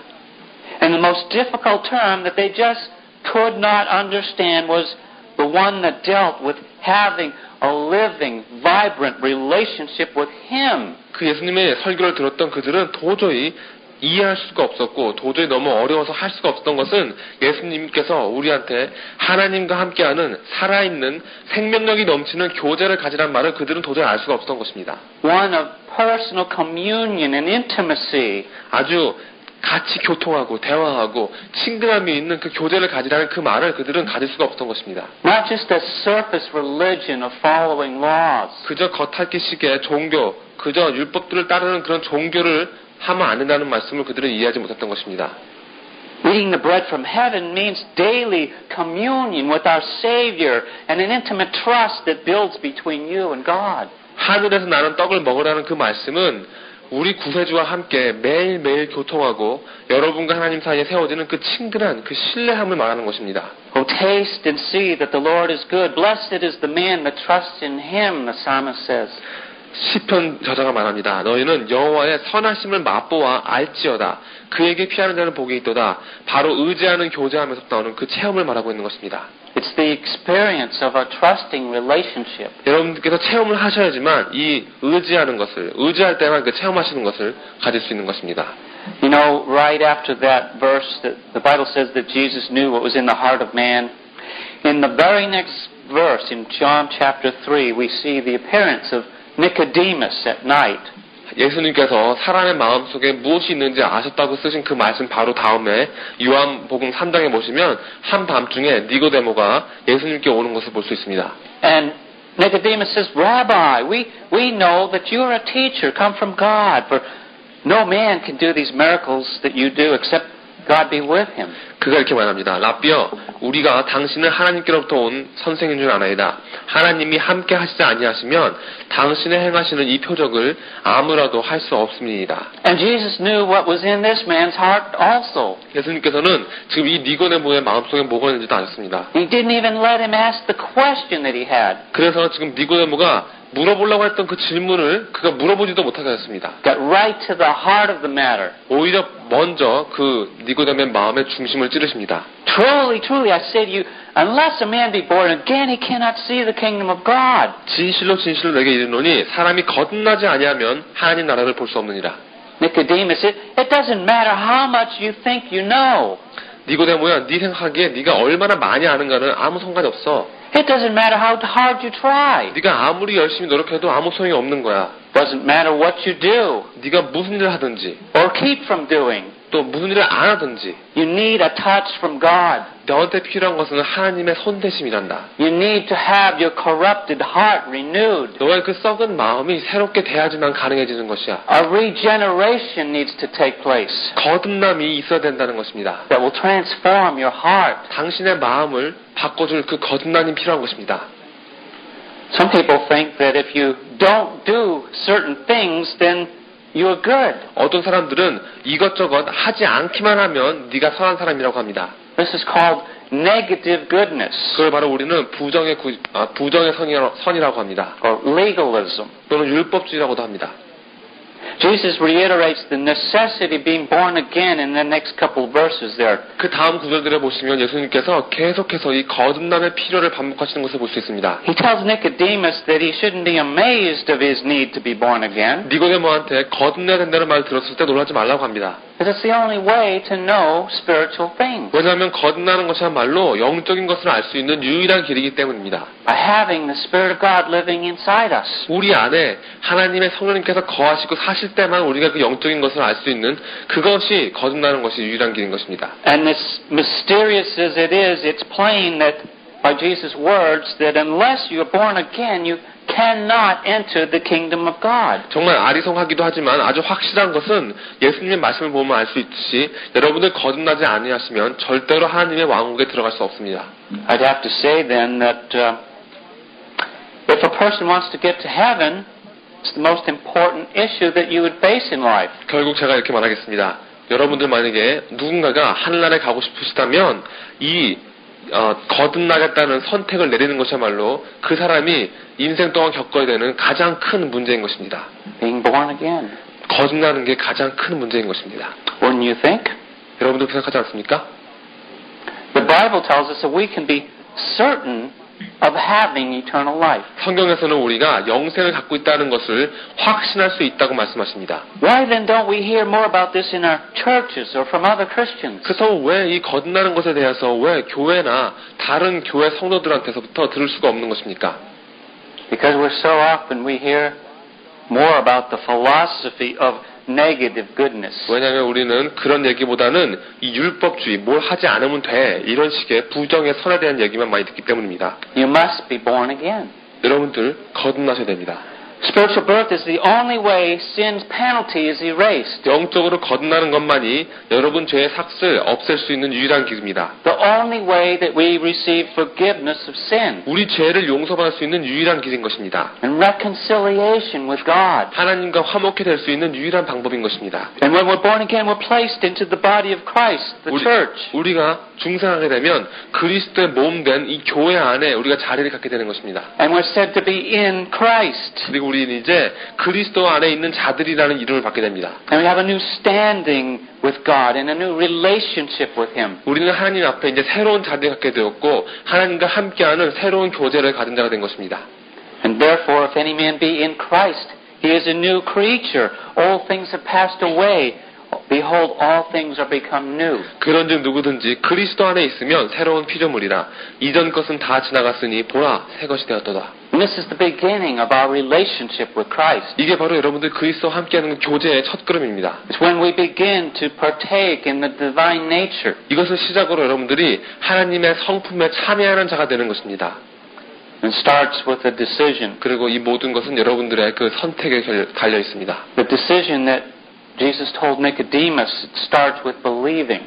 And the most difficult term that they just could not understand was the one that dealt with having a living, vibrant relationship with him. 그 예수님의 설교를 들었던 그들은 도저히 이해할 수가 없었고 도저히 너무 어려워서 할 수가 없었던 것은 예수님께서 우리한테 하나님과 함께하는 살아있는 생명력이 넘치는 교제를 가지란 말을 그들은 도저히 알 수가 없었던 것입니다. One of personal communion and intimacy. 아주 같이 교통하고 대화하고 친근함이 있는 그 교제를 가지라는 그 말을 그들은 가질 수가 없었던 것입니다. Not just a surface religion of following laws. 그저 겉핥기식의 종교, 그저 율법들을 따르는 그런 종교를 하면 안 된다는 말씀을 그들은 이해하지 못했던 것입니다. Eating the bread from heaven means daily communion with our Savior and an intimate trust that builds between you and God. 하늘에서 나는 떡을 먹으라는 그 말씀은 우리 구세주와 함께 매일매일 교통하고 여러분과 하나님 사이에 세워지는 그 친근한 그 신뢰함을 말하는 것입니다. Oh, taste and see that the Lord is good. Blessed is the man that trusts in him, the psalmist says. 시편 저자가 말합니다. 너희는 여호와의 선하심을 맛보아 알지어다. 그에게 피하는 자는 복이 있도다. 바로 의지하는 교제하면서 나오는 그 체험을 말하고 있는 것입니다. It's the experience of a trusting relationship. 여러분들께서 체험을 하셔야지만 이 의지하는 것을, 의지할 때만 그 체험하시는 것을 가질 수 있는 것입니다. You know, right after that verse, the Bible says that Jesus knew what was in the heart of man. In the very next verse, in John chapter 3, we see the appearance of Nicodemus at night. 예수님께서 사람의 마음속에 무엇이 있는지 아셨다고 쓰신 그 말씀 바로 다음에 요한복음 3장에 보시면 한밤중에 니고데모가 예수님께 오는 것을 볼 수 있습니다. And Nicodemus says, Rabbi, we know that you are a teacher come from God, for no man can do these miracles that you do except God be with him. 그가 이렇게 말합니다. 라비여, 우리가 당신은 하나님께로부터 온 선생인 줄 아나이다. 하나님이 함께 하시지 아니하시면 당신의 행하시는 이 표적을 아무라도 할 수 없습니다. And Jesus knew what was in this man's heart also. 예수님께서는 지금 이 니고데모의 마음속에 뭐가 있는지도 아셨습니다. He didn't even let him ask the question that he had. 그래서 지금 니고데모가 물어보려고 했던 그 질문을 그가 물어보지도 못하게 했습니다. Got right to the heart of the matter. 오히려 먼저 그 니고데모의 마음의 중심을 찌르십니다. Truly, truly, I say to you, unless a man be born again, he cannot see the kingdom of God. 진실로 진실로 내게 이르노니 사람이 거듭나지 아니하면 하나님 나라를 볼 수 없느니라. Nicodemus, it doesn't matter how much you think you know. 니고데모야, 네 생각하기에 네가 얼마나 많이 아는가는 아무 상관이 없어. It doesn't matter how hard you try. 네가 아무리 열심히 노력해도 아무 소용이 없는 거야. Doesn't matter what you do 네가 무슨 일을 하든지 or keep from doing. 또 무슨 일을 안 하든지 You need a touch from God. 너한테 필요한 것은 하나님의 손대심이란다. You need to have your corrupted heart renewed. 너의 그 썩은 마음이 새롭게 돼야지만 가능해지는 것이야. A regeneration needs to take place 거듭남이 있어야 된다는 것입니다. that will transform your heart. 당신의 마음을 바꿔줄 그 거듭남이 필요한 것입니다. Some people think that if you don't do certain things, then you're good. 어떤 사람들은 이것저것 하지 않기만 하면 네가 선한 사람이라고 합니다. This is called negative goodness 그걸 바로 우리는 부정의 선이라고 합니다. or legalism. 또는 율법주의라고도 합니다. Jesus reiterates the necessity of being born again in the next couple of verses there. 그 다음 구절들에 보시면 예수님께서 계속해서 이 거듭남의 필요를 반복하시는 것을 볼 수 있습니다. He tells Nicodemus that he shouldn't be amazed of his need to be born again. 니고데모한테 거듭나야 된다는 말을 들었을 때 놀라지 말라고 합니다. Because it's the only way to know spiritual things. 왜냐하면 거듭나는 것이야말로 영적인 것을 알 수 있는 유일한 길이기 때문입니다. By having the Spirit of God living inside us. 우리 안에 하나님의 성령님께서 거하시고 사실 때만 우리가 그 영적인 것을 알 수 있는 그것이 거듭나는 것이 유일한 길인 것입니다. And as mysterious as it is, it's plain that by Jesus' words that unless you are born again, you cannot enter the kingdom of God. 정말 아리송하기도 하지만 아주 확실한 것은 예수님의 말씀을 보면 알 수 있듯이 여러분들 거듭나지 아니하시면 절대로 하나님의 왕국에 들어갈 수 없습니다. I'd have to say then that if a person wants to get to heaven, it's the most important issue that you would face in life. 결국 제가 이렇게 말하겠습니다. 여러분들 만약에 누군가가 하늘나라에 가고 싶으시다면 이 거듭나겠다는 선택을 내리는 것이야말로 그 사람이 인생 동안 겪어야 되는 가장 큰 문제인 것입니다. Being born again. 거듭나는 게 가장 큰 문제인 것입니다. Wouldn't you think? 여러분도 생각하지 않습니까? The Bible tells us that we can be certain of having eternal life. 성경에서는 우리가 영생을 갖고 있다는 것을 확신할 수 있다고 말씀하십니다. Why then don't we hear more about this in our churches or from other Christians? 그래서 왜 이 거듭나는 것에 대해서 왜 교회나 다른 교회 성도들한테서부터 들을 수가 없는 것입니까? Because we're so often we hear more about the philosophy of negative goodness. 왜냐하면 우리는 그런 얘기보다는 이 율법주의, 뭘 하지 않으면 돼, 이런 식의 부정의 선에 대한 얘기만 많이 듣기 때문입니다. You must be born again. 여러분들 거듭나셔야 됩니다. Spiritual birth is the only way sin's penalty is erased. 영적으로 거듭나는 것만이 여러분 죄의 삭슬 없앨 수 있는 유일한 길입니다. The only way that we receive forgiveness of sin 우리 죄를 용서받을 수 있는 유일한 길인 것입니다. and reconciliation with God. 하나님과 화목해 될 수 있는 유일한 방법인 것입니다. And when we're born again, we're placed into the body of Christ, the church. 우리가 중생하게 되면 그리스도의 몸 된 이 교회 안에 우리가 자리를 갖게 되는 것입니다. And we're said to be in Christ. 그리고 우리는 이제 그리스도 안에 있는 자들이라는 이름을 받게 됩니다. And we have a new standing with God and a new relationship with Him. 우리는 하나님 앞에 이제 새로운 자리를 갖게 되었고 하나님과 함께하는 새로운 교제를 가진 자가 된 것입니다. And therefore, if any man be in Christ, he is a new creature. All things have passed away. behold, all things are become new. 그런즉 누구든지 그리스도 안에 있으면 새로운 피조물이라. 이전 것은 다 지나갔으니 보라 새 것이 되었도다. And this is the beginning of our relationship with Christ. 이게 바로 여러분들 그리스도와 함께하는 교제의 첫 걸음입니다. It's when we begin to partake in the divine nature. 이것을 시작으로 여러분들이 하나님의 성품에 참여하는 자가 되는 것입니다. It starts with a decision. 그리고 이 모든 것은 여러분들의 그 선택에 달려 있습니다. The decision that Jesus told Nicodemus, it starts with believing.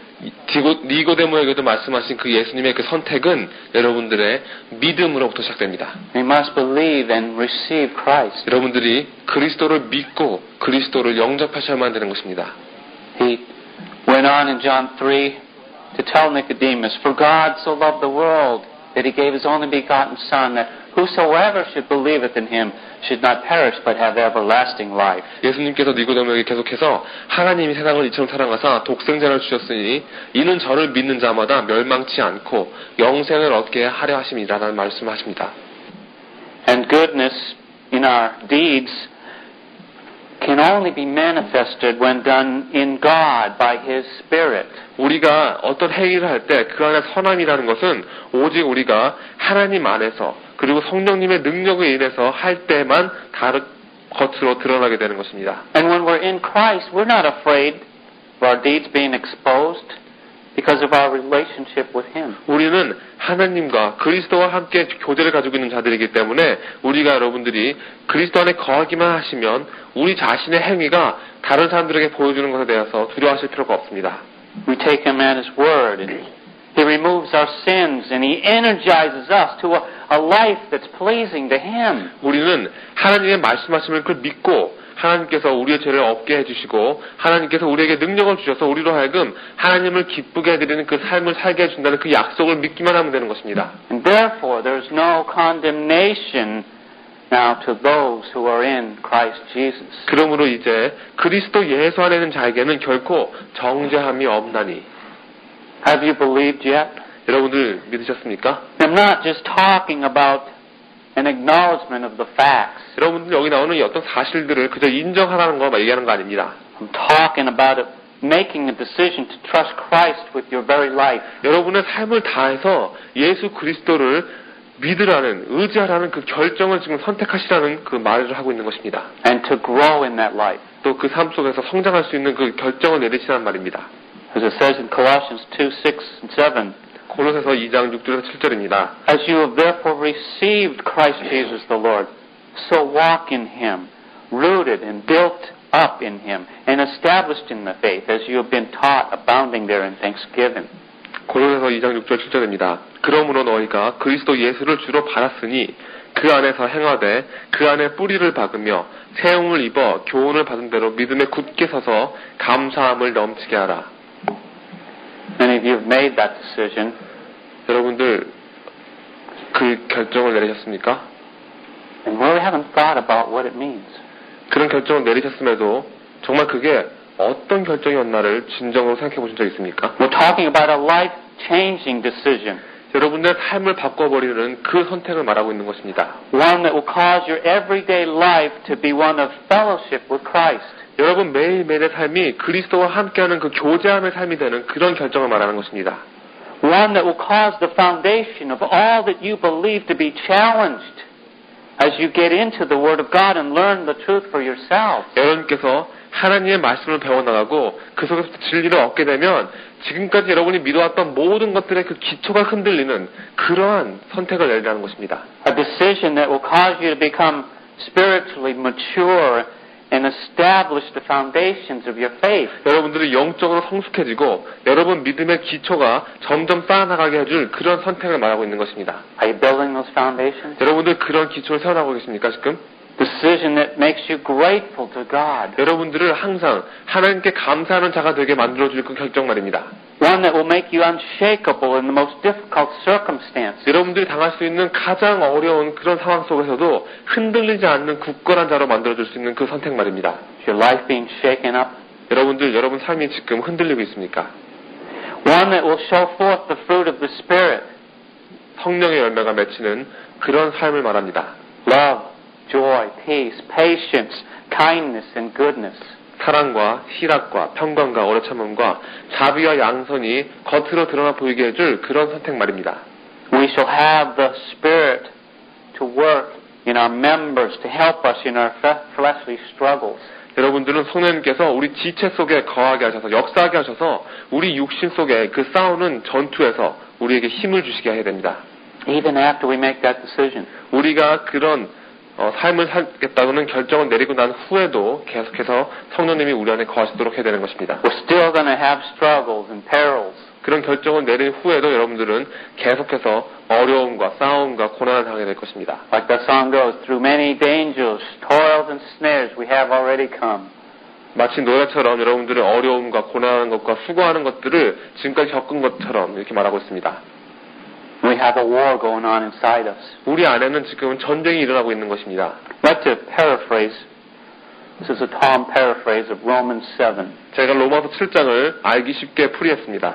니고데모에게도 말씀하신 그 예수님의 그 선택은 여러분들의 믿음으로부터 시작됩니다. We must believe and receive Christ. 여러분들이 그리스도를 믿고 그리스도를 영접하셔야만 되는 것입니다. He went on in John 3 to tell Nicodemus, For God so loved the world that he gave his only begotten Son, that whosoever should believeth in him should not perish but have everlasting life. 예수님께서 니고데모에게 계속해서 하나님이 세상을 이처럼 사랑하사 독생자를 주셨으니 이는 저를 믿는 자마다 멸망치 않고 영생을 얻게 하려 하심이라는 말씀하십니다. And goodness in our deeds can only be manifested when done in God by His Spirit. 우리가 어떤 행위를 할 때 그 안에 선함이라는 것은 오직 우리가 하나님 안에서 그리고 성령님의 능력에 인해서 할 때만 겉으로 드러나게 되는 것입니다. And when we're in Christ, we're not afraid of our deeds being exposed because of our relationship with Him. 우리는 하나님과 그리스도와 함께 교제를 가지고 있는 자들이기 때문에 우리가 여러분들이 그리스도 안에 거하기만 하시면 우리 자신의 행위가 다른 사람들에게 보여주는 것에 대해서 두려워하실 필요가 없습니다. We take Him at His word, and He removes our sins, and He energizes us to a life that's pleasing to Him. 우리는 하나님의 말씀하심을 그걸 믿고 하나님께서 우리의 죄를 없게 해주시고 하나님께서 우리에게 능력을 주셔서 우리로 하여금 하나님을 기쁘게 해드리는 그 삶을 살게 해준다는 그 약속을 믿기만 하면 되는 것입니다. And therefore there is no condemnation now to those who are in Christ Jesus. 그러므로 이제 그리스도 예수 안에 있는 자에게는 결코 정죄함이 없나니. Have you believed yet? 여러분들 믿으셨습니까? I'm not just talking about an acknowledgement of the facts. 여러분들 여기 나오는 이 어떤 사실들을 그저 인정하라는 거 얘기하는 거 아닙니다. I'm talking about making a decision to trust Christ with your very life. 여러분의 삶을 다해서 예수 그리스도를 믿으라는, 의지하라는 그 결정을 지금 선택하시라는 그 말을 하고 있는 것입니다. And to grow in that life. 또 그 삶 속에서 성장할 수 있는 그 결정을 내리시라는 말입니다. As it says in Colossians 2, 6 and 7. 고로새서 2장 6절에서 7절입니다. As you have therefore received Christ Jesus the Lord, so walk in Him, rooted and built up in Him, and established in the faith, as you have been taught, abounding there in thanksgiving. 고로새서 2장 6절 7절입니다. 그러므로 너희가 그리스도 예수를 주로 받았으니 그 안에서 행하되 그 안에 뿌리를 박으며 세움을 입어 교훈을 받은 대로 믿음에 굳게 서서 감사함을 넘치게 하라. Many of you have made that decision. 여러분들 그 결정을 내리셨습니까? And really haven't thought about what it means. 그런 결정을 내리셨음에도 정말 그게 어떤 결정이었나를 진정으로 생각해 보신 적 있습니까? We're talking about a life-changing decision. 여러분의 삶을 바꿔버리는 그 선택을 말하고 있는 것입니다. One that will cause your everyday life to be one of fellowship with Christ. 여러분 매일매일의 삶이 그리스도와 함께하는 그 교제함의 삶이 되는 그런 결정을 말하는 것입니다. One that will cause the foundation of all that you believe to be challenged as you get into the Word of God and learn the truth for yourself. 여러분께서 하나님의 말씀을 배워나가고 그 속에서 진리를 얻게 되면 지금까지 여러분이 믿어왔던 모든 것들의 그 기초가 흔들리는 그러한 선택을 내리라는 것입니다. A decision that will cause you to become spiritually mature and establish the foundations of your faith. 여러분들이 영적으로 성숙해지고 여러분 믿음의 기초가 점점 쌓아나가게 해줄 그런 선택을 말하고 있는 것입니다. Are you building those foundations? 여러분들 그런 기초를 세워나가고 계십니까 지금? Decision that makes you grateful to God. 여러분들을 항상 하나님께 감사하는 자가 되게 만들어줄 그 결정 말입니다. One that will make you unshakable in the most difficult circumstances. 여러분들이 당할 수 있는 가장 어려운 그런 상황 속에서도 흔들리지 않는 굳건한 자로 만들어줄 수 있는 그 선택 말입니다. Is your life being shaken up? 여러분 삶이 지금 흔들리고 있습니까? One that will show forth the fruit of the Spirit. 성령의 열매가 맺히는 그런 삶을 말합니다. Love, joy, peace, patience, kindness, and goodness. 사랑과 희락과 평강과 오래 참음과 자비와 양선이 겉으로 드러나 보이게 해줄 그런 선택 말입니다. We shall have the Spirit to work in our members to help us in our fleshly struggles. 여러분들은 성령님께서 우리 지체 속에 거하게 하셔서 역사하게 하셔서 우리 육신 속에 그 싸우는 전투에서 우리에게 힘을 주시게 해야 됩니다. Even after we make that decision. 우리가 그런 삶을 살겠다고는 결정을 내리고 난 후에도 계속해서 성령님이 우리 안에 거하시도록 해야 되는 것입니다. We're still going to have struggles and perils. 그런 결정을 내린 후에도 여러분들은 계속해서 어려움과 싸움과 고난을 당하게 될 것입니다. Like that song goes, through many dangers, toils and snares we have already come. 마치 노래처럼 여러분들의 어려움과 고난하는 것과 수고하는 것들을 지금까지 겪은 것처럼 이렇게 말하고 있습니다. We have a war going on inside us. 우리 안에는 지금 전쟁이 일어나고 있는 것입니다. I'd like to paraphrase. This is a Tom paraphrase of Romans 7. 제가 로마서 7장을 알기 쉽게 풀이했습니다.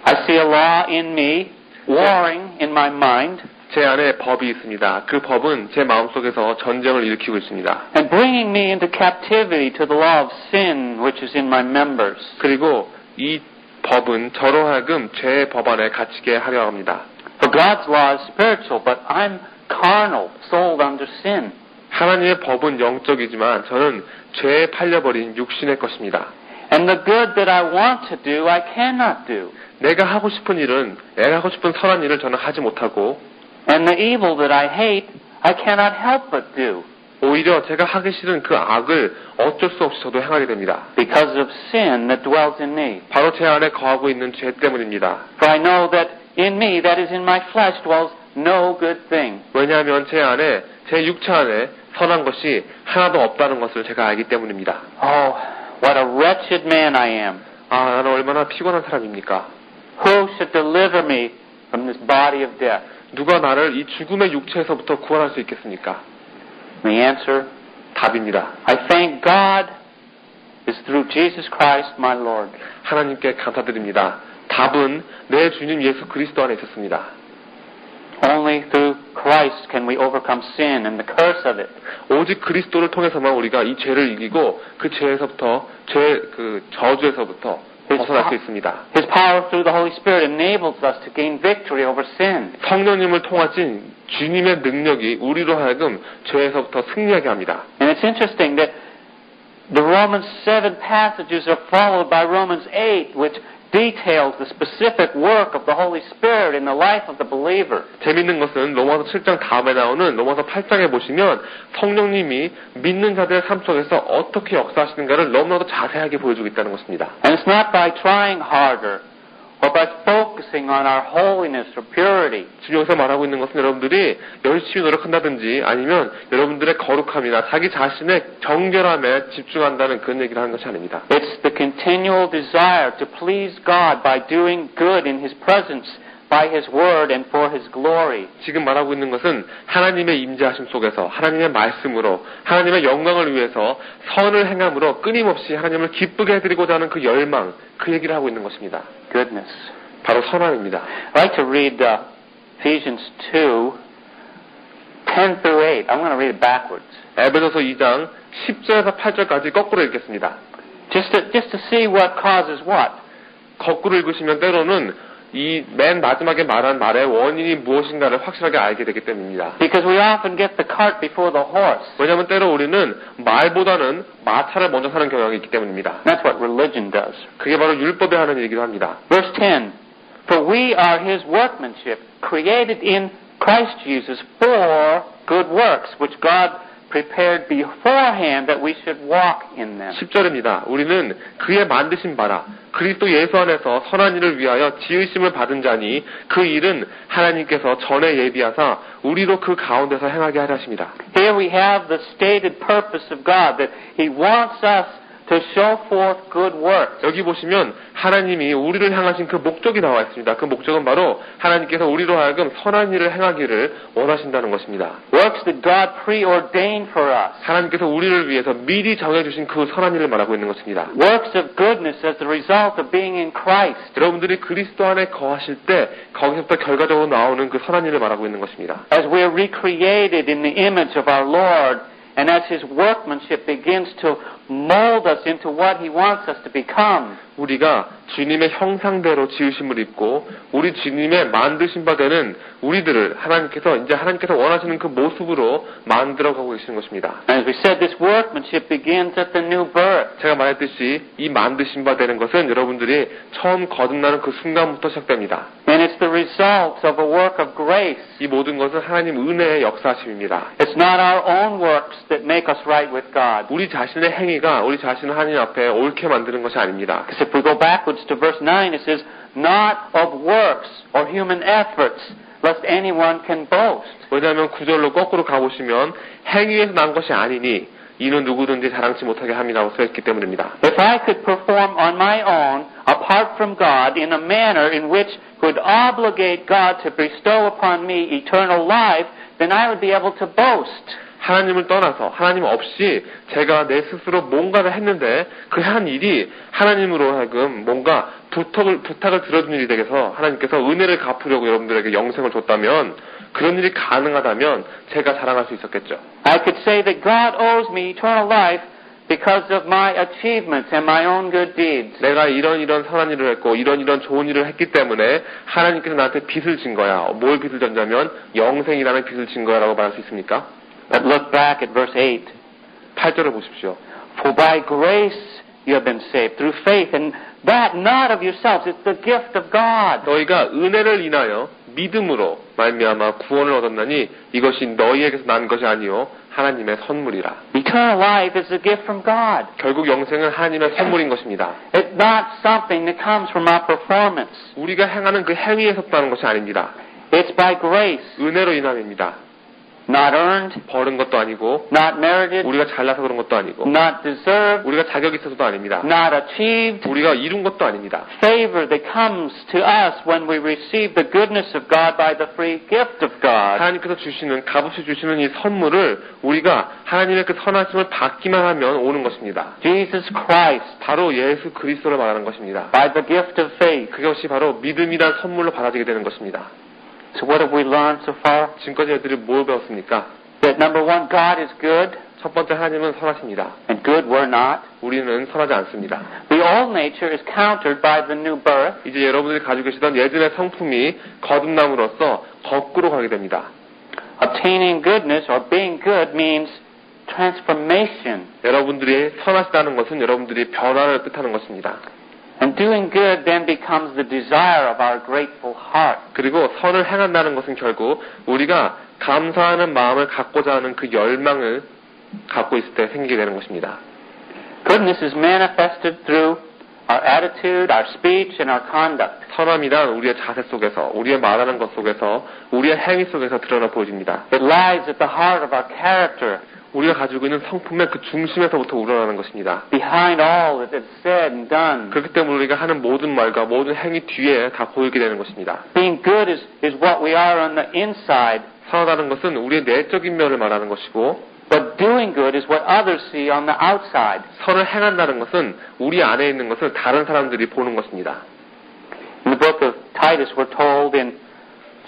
I see a law in me, warring in my mind, 제 안에 법이 있습니다. 그 법은 제 마음속에서 전쟁을 일으키고 있습니다. and bringing me into captivity to the law of sin which is in my members. 그리고 이 법은 저로 하여금 죄의 법 안에 갇히게 하려 합니다. For God's law is spiritual, but I'm carnal, sold under sin. 하나님의 법은 영적이지만 저는 죄에 팔려버린 육신의 것입니다. And the good that I want to do, I cannot do. 내가 하고 싶은 일은, 내가 하고 싶은 선한 일을 저는 하지 못하고, And the evil that I hate, I cannot help but do. 오히려 제가 하기 싫은 그 악을 어쩔 수 없이 저도 행하게 됩니다. Because of sin that dwells in me. 바로 제 안에 거하고 있는 죄 때문입니다. For I know that in me, that is in my flesh, dwells no good thing. 왜냐하면 제 안에, 제 육체 안에 선한 것이 하나도 없다는 것을 제가 알기 때문입니다. Oh, what a wretched man I am. 아, 나는 얼마나 피곤한 사람입니까? Who should deliver me from this body of death? 누가 나를 이 죽음의 육체에서부터 구원할 수 있겠습니까? The answer, 답입니다. I thank God is through Jesus Christ my Lord. 하나님께 감사드립니다. 답은 내 주님 예수 그리스도 안에 있었습니다. Only through Christ can we overcome sin and the curse of it. 오직 그리스도를 통해서만 우리가 이 죄를 이기고 그 죄에서부터 그 저주에서부터 벗어날 수 있습니다. His power through the Holy Spirit enables us to gain victory over sin. 성령님을 통하신 주님의 능력이 우리로 하여금 죄에서부터 승리하게 합니다. And it's interesting that the Romans 7 passages are followed by Romans 8, which details the specific work of the Holy Spirit in the life of the believer. 재밌는 것은 로마서 7장 다음에 나오는 로마서 8장에 보시면 성령님이 믿는 자들의 삶 속에서 어떻게 역사하시는가를 너무나도 자세하게 보여주고 있다는 것입니다. And it's not by trying harder or by focusing on our holiness or purity. 지금 여기서 말하고 있는 것은 여러분들이 열심히 노력한다든지 아니면 여러분들의 거룩함이나 자기 자신의 정결함에 집중한다는 그런 얘기를 하는 것이 아닙니다. It's the continual desire to please God by doing good in His presence, by His word and for His glory. 지금 말하고 있는 것은 하나님의 임재하심 속에서 하나님의 말씀으로 하나님의 영광을 위해서 선을 행함으로 끊임없이 하나님을 기쁘게 해드리고자 하는 그 열망, 그 얘기를 하고 있는 것입니다. Goodness. 바로 선함입니다. I'd like to read Ephesians 2, 10 through 8. I'm going to read it backwards. 에베소서 2장 10절에서 8절까지 거꾸로 읽겠습니다. Just to see what causes what. 거꾸로 읽으시면 때로는 이 맨 마지막에 말한 말의 원인이 무엇인가를 확실하게 알게 되기 때문입니다. Because we often get the cart before the horse. 왜냐하면 때로 우리는 말보다는 마차를 먼저 사는 경향이 있기 때문입니다. That's what religion does. 그게 바로 율법에 하는 얘기를 합니다. Verse 10. For we are His workmanship, created in Christ Jesus for good works, which God prepared beforehand that we should walk in them. 10절입니다. 우리는 그의 만드신 바라 그리스도 예수 안에서 선한 일을 위하여 지으심을 받은 자니 그 일은 하나님께서 전에 예비하사 우리로 그 가운데서 행하게 하려 하십니다. Here we have the stated purpose of God, that He wants us to show forth good works. 여기 보시면 하나님이 우리를 향하신 그 목적이 나와 있습니다. 그 목적은 바로 하나님께서 우리로 하여금 선한 일을 행하기를 원하신다는 것입니다. Works that God preordained for us. 하나님께서 우리를 위해서 미리 정해주신 그 선한 일을 말하고 있는 것입니다. Works of goodness as the result of being in Christ. 여러분들이 그리스도 안에 거하실 때 거기서부터 결과적으로 나오는 그 선한 일을 말하고 있는 것입니다. As we are recreated in the image of our Lord and as His workmanship begins to mold us into what He wants us to become, 우리가 주님의 형상대로 지으심을 입고 우리 주님의 만드신 바 되는 우리들을 하나님께서 원하시는 그 모습으로 만들어가고 계시는 것입니다. as we said, this workmanship begins at the new birth. 제가 말했듯이 이 만드신 바 되는 것은 여러분들이 처음 거듭나는 그 순간부터 시작됩니다. And it's the result of a work of grace. 이 모든 것은 하나님 은혜의 역사심입니다. It's not our own works that make us right with God. 우리 자신의 행위가 우리 자신을 하나님 앞에 옳게 만드는 것이 아닙니다. Because if we go backwards to verse 9, it says, not of works or human efforts, lest anyone can boast. 왜냐하면 구절로 거꾸로 가보시면 행위에서 난 것이 아니니 이는 누구든지 자랑치 못하게 함이라고 써있기 때문입니다. If I could perform on my own, apart from God, in a manner in which could obligate God to bestow upon me eternal life, then I would be able to boast. 하나님을 떠나서 하나님 없이 제가 내 스스로 뭔가를 했는데 그 한 일이 하나님으로 하여금 뭔가 부탁을 들어준 일이 되어서 하나님께서 은혜를 갚으려고 여러분들에게 영생을 줬다면 그런 일이 가능하다면 제가 자랑할 수 있었겠죠. I could say that God owes me eternal life because of my achievements and my own good deeds. 내가 이런 선한 일을 했고 이런 좋은 일을 했기 때문에 하나님께서 나한테 빚을 진 거야. 뭘 빚을 졌냐면 영생이라는 빚을 진 거야 라고 말할 수 있습니까? But look back at verse 8. 8절을 보십시오. For by grace you have been saved through faith, and that not of yourselves, it's the gift of God. 너희가 은혜를 인하여 믿음으로 말미암아 구원을 얻었나니 이것이 너희에게서 난 것이 아니요 하나님의 선물이라. Eternal life is a gift from God. 결국 영생은 하나님의 선물인 것입니다. It's not something that comes from our performance. 우리가 행하는 그 행위에서 따는 것이 아닙니다. It's by grace. 은혜로 인함입니다. Not earned, 벌은 것도 아니고 not merited, 우리가 잘나서 그런 것도 아니고 not deserved, 우리가 자격이 있어서도 아닙니다. not achieved. 우리가 이룬 것도 아닙니다. Favor that comes to us when we receive the goodness of God by the free gift of God. 하나님께서 주시는 값없이 주시는 이 선물을 우리가 하나님의 그 선하심을 받기만 하면 오는 것입니다. Jesus Christ, 바로 예수 그리스도를 말하는 것입니다. by the gift of faith. 그것이 바로 믿음이란 선물로 받아지게 되는 것입니다. So what have we learned so far? 지금까지 애들이 뭘 배웠습니까? That number one, God is good, 첫 번째 하나님은 선하십니다. and good we're not. 우리는 선하지 않습니다. The old nature is countered by the new birth. 이제 여러분들이 가지고 계시던 예전의 성품이 거듭남으로써 거꾸로 가게 됩니다. Obtaining goodness or being good means transformation. 여러분들이 선하시다는 것은 여러분들이 변화를 뜻하는 것입니다. And doing good then becomes the desire of our grateful heart. 그리고 선을 행한다는 것은 결국 우리가 감사하는 마음을 갖고자 하는 그 열망을 갖고 있을 때 생기게 되는 것입니다. Goodness is manifested through our attitude, our speech, and our conduct. 선함이란 우리의 자세 속에서, 우리의 말하는 것 속에서, 우리의 행위 속에서 드러나 보여집니다. It lies at the heart of our character. 우리가 가지고 있는 성품의 그 중심에서부터 우러나는 것입니다. Behind all that is said and done. 그렇기 때문에 우리가 하는 모든 말과 모든 행위 뒤에 다 보이게 되는 것입니다. Being good is what we are on the inside. 선하다는 것은 우리의 내적인 면을 말하는 것이고, But doing good is what others see on the outside. 선을 행한다는 것은 우리 안에 있는 것을 다른 사람들이 보는 것입니다. In the book of Titus, we're told in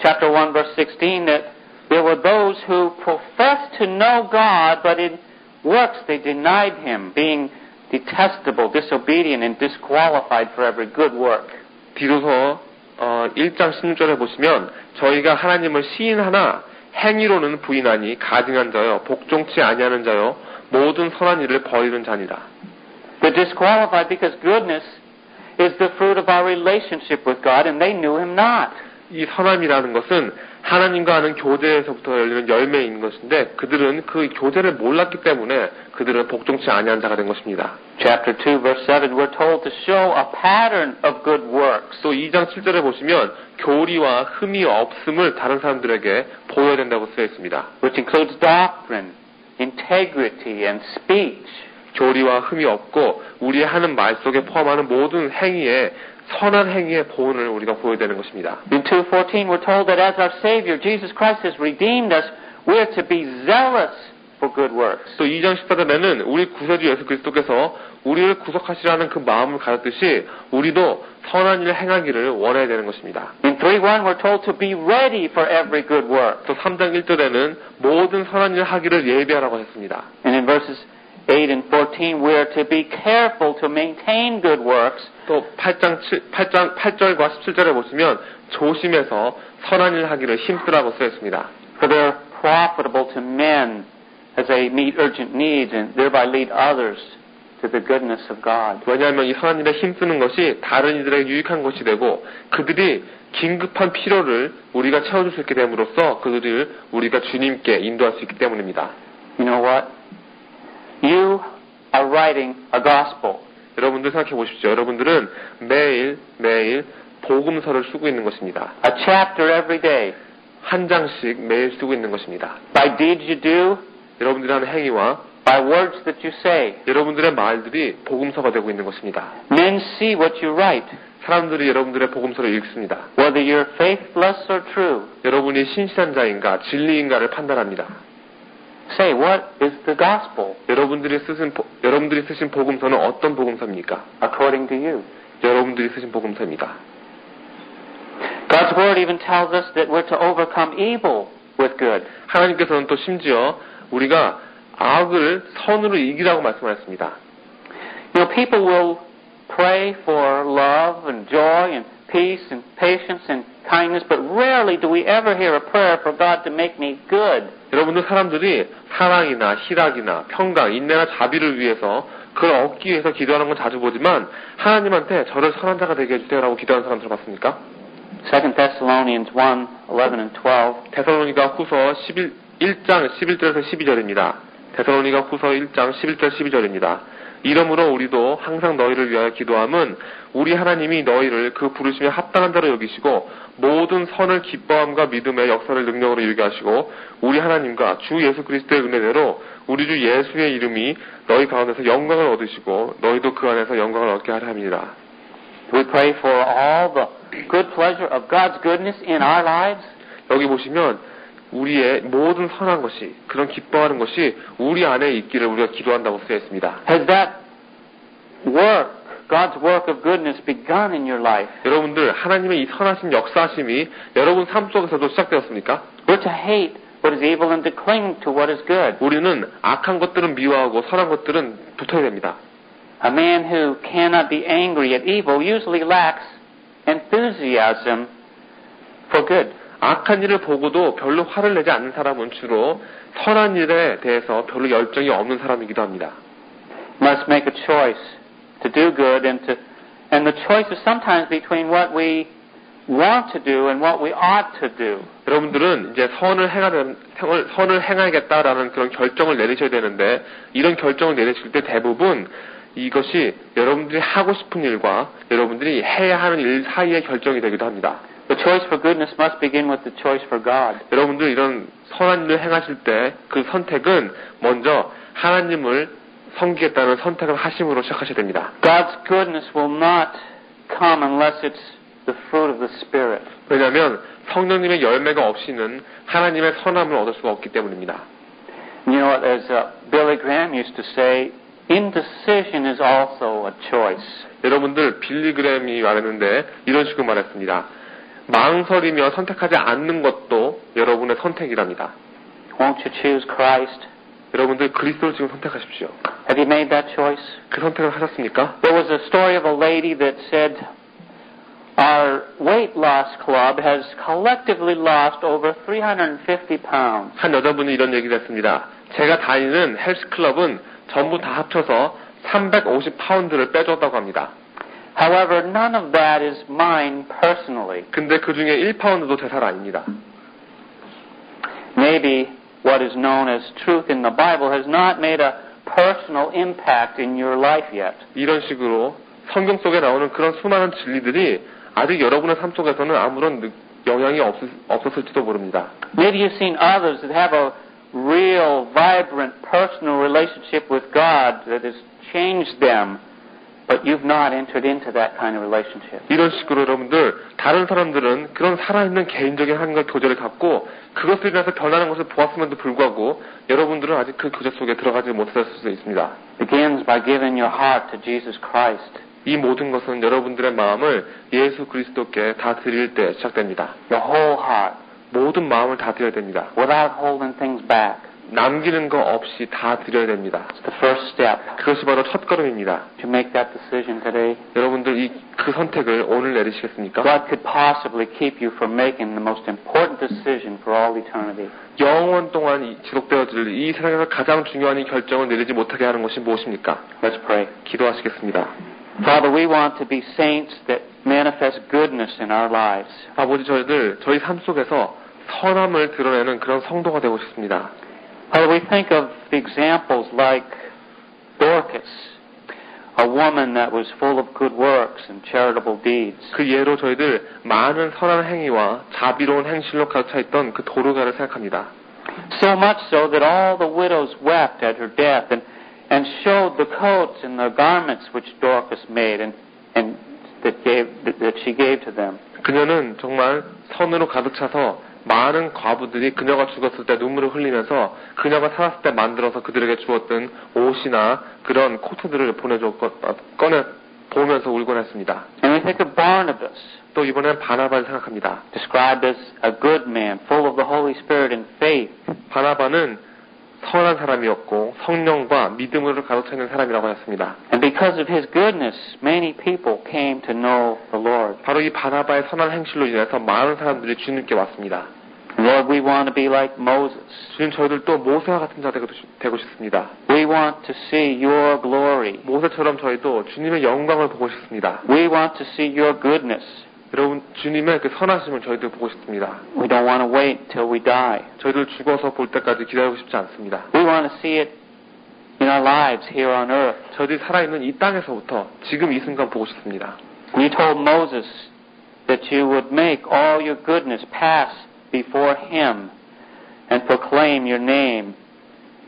chapter 1, verse 16, that there were those who professed to know God, but in works they denied Him, being detestable, disobedient, and disqualified for every good work. 디도서 1장 16절에 보시면 저희가 하나님을 시인하나 행위로는 부인하니 가증한 자여 복종치 아니하는 자여 모든 선한 일을 버리는 자니라. They're disqualified because goodness is the fruit of our relationship with God, and they knew Him not. 이 선함이라는 것은 하나님과 하는 교제에서부터 열리는 열매인 것인데 그들은 그 교제를 몰랐기 때문에 그들은 복종치 아니한 자가 된 것입니다. Chapter 2, verse 7, we're told to show a pattern of good works. 또 2장 7절에 보시면 교리와 흠이 없음을 다른 사람들에게 보여야 된다고 쓰여 있습니다. Which includes doctrine, integrity, and speech. 교리와 흠이 없고 우리의 하는 말 속에 포함하는 모든 행위에 선한 행위의 본을 우리가 보여야 되는 것입니다. In 2:14 we're told that as our Savior Jesus Christ has redeemed us, we're to be zealous for good works. 또 2장 14절에는 우리 구세주 예수 그리스도께서 우리를 구속하시라는 그 마음을 가졌듯이 우리도 선한 일을 행하기를 원해야 되는 것입니다. In 3:1 we're told to be ready for every good work. 또 3장 1절에는 모든 선한 일을 하기를 예비하라고 했습니다. In in verses 8 and 14, we are to be careful to maintain good works. 또 8절과 17절에 보시면 조심해서 선한 일 하기를 힘쓰라고 쓰였습니다. For they are profitable to men as they meet urgent needs and thereby lead others to the goodness of God. 왜냐하면 이 선한 일에 힘쓰는 것이 다른 이들에게 유익한 것이 되고 그들이 긴급한 필요를 우리가 채워줄 수 있게 됨으로써 그들을 우리가 주님께 인도할 수 있기 때문입니다. You know what? You are writing a gospel. 여러분들 생각해 보십시오. 여러분들은 매일 복음서를 쓰고 있는 것입니다. A chapter every day. 한 장씩 매일 쓰고 있는 것입니다. By deeds you do, 여러분들이 하는 행위와 by words that you say. 여러분들의 말들이 복음서가 되고 있는 것입니다. Men see what you write. 사람들이 여러분들의 복음서를 읽습니다. Whether you're faithless or true. 여러분이 신실한 자인가 진리인가를 판단합니다. Say, what is the gospel? 여러분들이 쓰신 복음서는 어떤 복음서입니까? According to you. 여러분들이 쓰신 복음서입니다. God's word even tells us that we're to overcome evil with good. 하나님께서는 또 심지어 우리가 악을 선으로 이기라고 말씀하셨습니다. You know, people will pray for love and joy and peace and patience and kindness, but rarely do we ever hear a prayer for God to make me good. 여러분들 사람들이 사랑이나 희락이나 평강, 인내나 자비를 위해서 그걸 얻기 위해서 기도하는 건 자주 보지만 하나님한테 저를 선한 자가 되게 해주세요라고 기도하는 사람 들어봤습니까? 2 Thessalonians 1, 11 and 12. 데살로니가 후서 1장 11절에서 12절입니다. 데살로니가 후서 1장 11절 12절입니다. 이러므로 우리도 항상 너희를 위하여 기도함은 우리 하나님이 너희를 그 부르심에 합당한 자로 여기시고 모든 선을 기뻐함과 믿음의 역사를 능력으로 이루게 하시고 우리 하나님과 주 예수 그리스도의 은혜대로 우리 주 예수의 이름이 너희 가운데서 영광을 얻으시고 너희도 그 안에서 영광을 얻게 하려 함이니라. We pray for all the good pleasure of God's goodness in our lives. 여기 보시면 우리의 모든 선한 것이 그런 기뻐하는 것이 우리 안에 있기를 우리가 기도한다고 쓰여 있습니다. Has that work, God's work of goodness begun in your life? 여러분들 하나님의 이 선하신 역사하심이 여러분 삶 속에서도 시작되었습니까? We're to hate what is evil and to cling to what is good. 우리는 악한 것들은 미워하고 선한 것들은 붙어야 됩니다. A man who cannot be angry at evil usually lacks enthusiasm for good. 악한 일을 보고도 별로 화를 내지 않는 사람은 주로 선한 일에 대해서 별로 열정이 없는 사람이기도 합니다. Must make a choice to do good and the choice is sometimes between what we want to do and what we ought to do. 여러분들은 이제 선을 행하겠다라는 그런 결정을 내리셔야 되는데 이런 결정을 내리실 때 대부분 이것이 여러분들이 하고 싶은 일과 여러분들이 해야 하는 일 사이의 결정이 되기도 합니다. The choice for goodness must begin with the choice for God. 여러분들 이런 선한 일을 행하실 때 그 선택은 먼저 하나님을 섬기겠다는 선택을 하심으로 시작하셔야 됩니다. God's goodness will not come unless it's the fruit of the Spirit. 왜냐하면 성령님의 열매가 없이는 하나님의 선함을 얻을 수가 없기 때문입니다. You know, as Billy Graham used to say, indecision is also a choice. 여러분들 빌리 그램이 말했는데 이런 식으로 말했습니다. 망설이며 선택하지 않는 것도 여러분의 선택이랍니다. Won't you choose Christ? 여러분들 그리스도를 지금 선택하십시오. Have you made that choice? 그 선택을 하셨습니까? There was a story of a lady that said, our weight loss club has collectively lost over 350 pounds. 한 여자분이 이런 얘기를 했습니다. 제가 다니는 헬스클럽은 전부 다 합쳐서 350파운드를 빼줬다고 합니다. However, none of that is mine personally. 근데 그 중에 1파운드도 제 살 아닙니다. Maybe what is known as truth in the Bible has not made a personal impact in your life yet. 이런 식으로 성경 속에 나오는 그런 수많은 진리들이 아직 여러분의 삶 속에서는 아무런 영향이 없었을지도 모릅니다. Maybe you've seen others that have a real, vibrant, personal relationship with God that has changed them, but you've not entered into that kind of relationship. 이런 식으로 여러분들 다른 사람들은 그런 살아있는 개인적인 하나님과 교제를 갖고 그것을 인해서 변하는 것을 보았음에도 불구하고 여러분들은 아직 그 교제 속에 들어가지 못했을 수도 있습니다. Begins by giving your heart to Jesus Christ. 이 모든 것은 여러분들의 마음을 예수 그리스도께 다 드릴 때 시작됩니다. Your whole heart. 모든 마음을 다 드려야 됩니다. Without holding things back. 남기는 거 없이 다 드려야 됩니다. It's the first step 그것이 바로 첫 걸음입니다. to make that decision today. 여러분들 그 선택을 오늘 내리시겠습니까? What could possibly keep you from making the most important decision for all eternity? 영원 동안 지속되어질 이 세상에서 가장 중요한 이 결정을 내리지 못하게 하는 것이 무엇입니까? Let's pray. 기도하시겠습니다. Father, we want to be saints that manifest goodness in our lives. 아버지, 저희 삶 속에서 선함을 드러내는 그런 성도가 되고 싶습니다. Father, we think of examples like Dorcas, a woman that was full of good works and charitable deeds. 그 예로 저희들 많은 선한 행위와 자비로운 행실로 가득 차 있던 그 도르가를 생각합니다. So much so that all the widows wept at her death and showed the coats and the garments which Dorcas made and that she gave to them. 그녀는 정말 선으로 가득 차서 많은 과부들이 그녀가 죽었을 때 눈물을 흘리면서 그녀가 살았을 때 만들어서 그들에게 주었던 옷이나 그런 코트들을 꺼내 보면서 울곤 했습니다. And we think of Barnabas, 또 이번엔 바나바를 생각합니다. described as a good man, full of the Holy Spirit and faith. 바나바는 선한 사람이었고 성령과 믿음으로 가득 차 있는 사람이라고 하였습니다. And because of his goodness, many people came to know the Lord. 바로 이 바나바의 선한 행실로 인해서 많은 사람들이 주님께 왔습니다. Lord, we want to be like Moses. 주님, 저희들도 모세와 같은 자 되고 싶습니다. We want to see your glory. 모세처럼 저희도 주님의 영광을 보고 싶습니다. We want to see your goodness. 여러분, 주님의 그 선하심을 저희도 보고 싶습니다. We don't want to wait till we die. 저희들 죽어서 볼 때까지 기다리고 싶지 않습니다. We want to see it in our lives here on earth. 저희들이 살아있는 이 땅에서부터 지금 이 순간 보고 싶습니다. You told Moses that you would make all your goodness pass before him and proclaim your name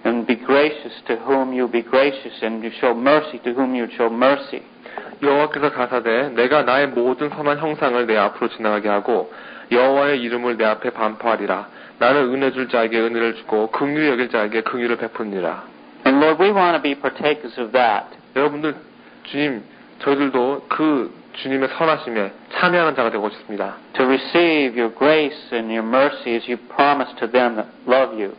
and be gracious to whom you be gracious and you show mercy to whom you show mercy. 여호와께서 가사대 내가 나의 모든 선한 형상을 내 앞으로 지나가게 하고 여호와의 이름을 내 앞에 반포하리라. 나는 은혜 줄 자에게 은혜를 주고 긍휼히 여길 자에게 긍휼을 베푸니라. And Lord, we want to be partakers of that. 여러분들, 주님, 저희들도 그 주님의 선하심에 참여하는 자가 되고 싶습니다. To receive your grace and your mercy as you promised to them that love you.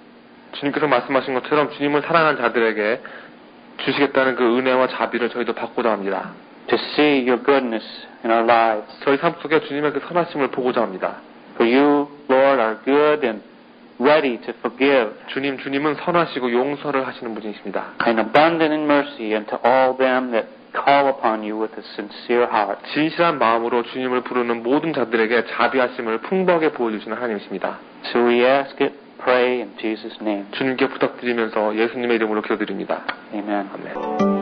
주님께서 말씀하신 것처럼 주님을 사랑하는 자들에게 주시겠다는 그 은혜와 자비를 저희도 받고자 합니다. To see your goodness in our lives. 저희 삶 속에 주님의 그 선하심을 보고자 합니다. For you, Lord, are good and ready to forgive. 주님은 선하시고 용서를 하시는 분이십니다. And abundant in mercy unto all them that call upon you with a sincere heart. 진실한 마음으로 주님을 부르는 모든 자들에게 자비하심을 풍부하게 보여주시는 하나님이십니다. So we ask it, pray in Jesus' name. 주님께 부탁드리면서 예수님의 이름으로 기도드립니다. Amen. 아멘.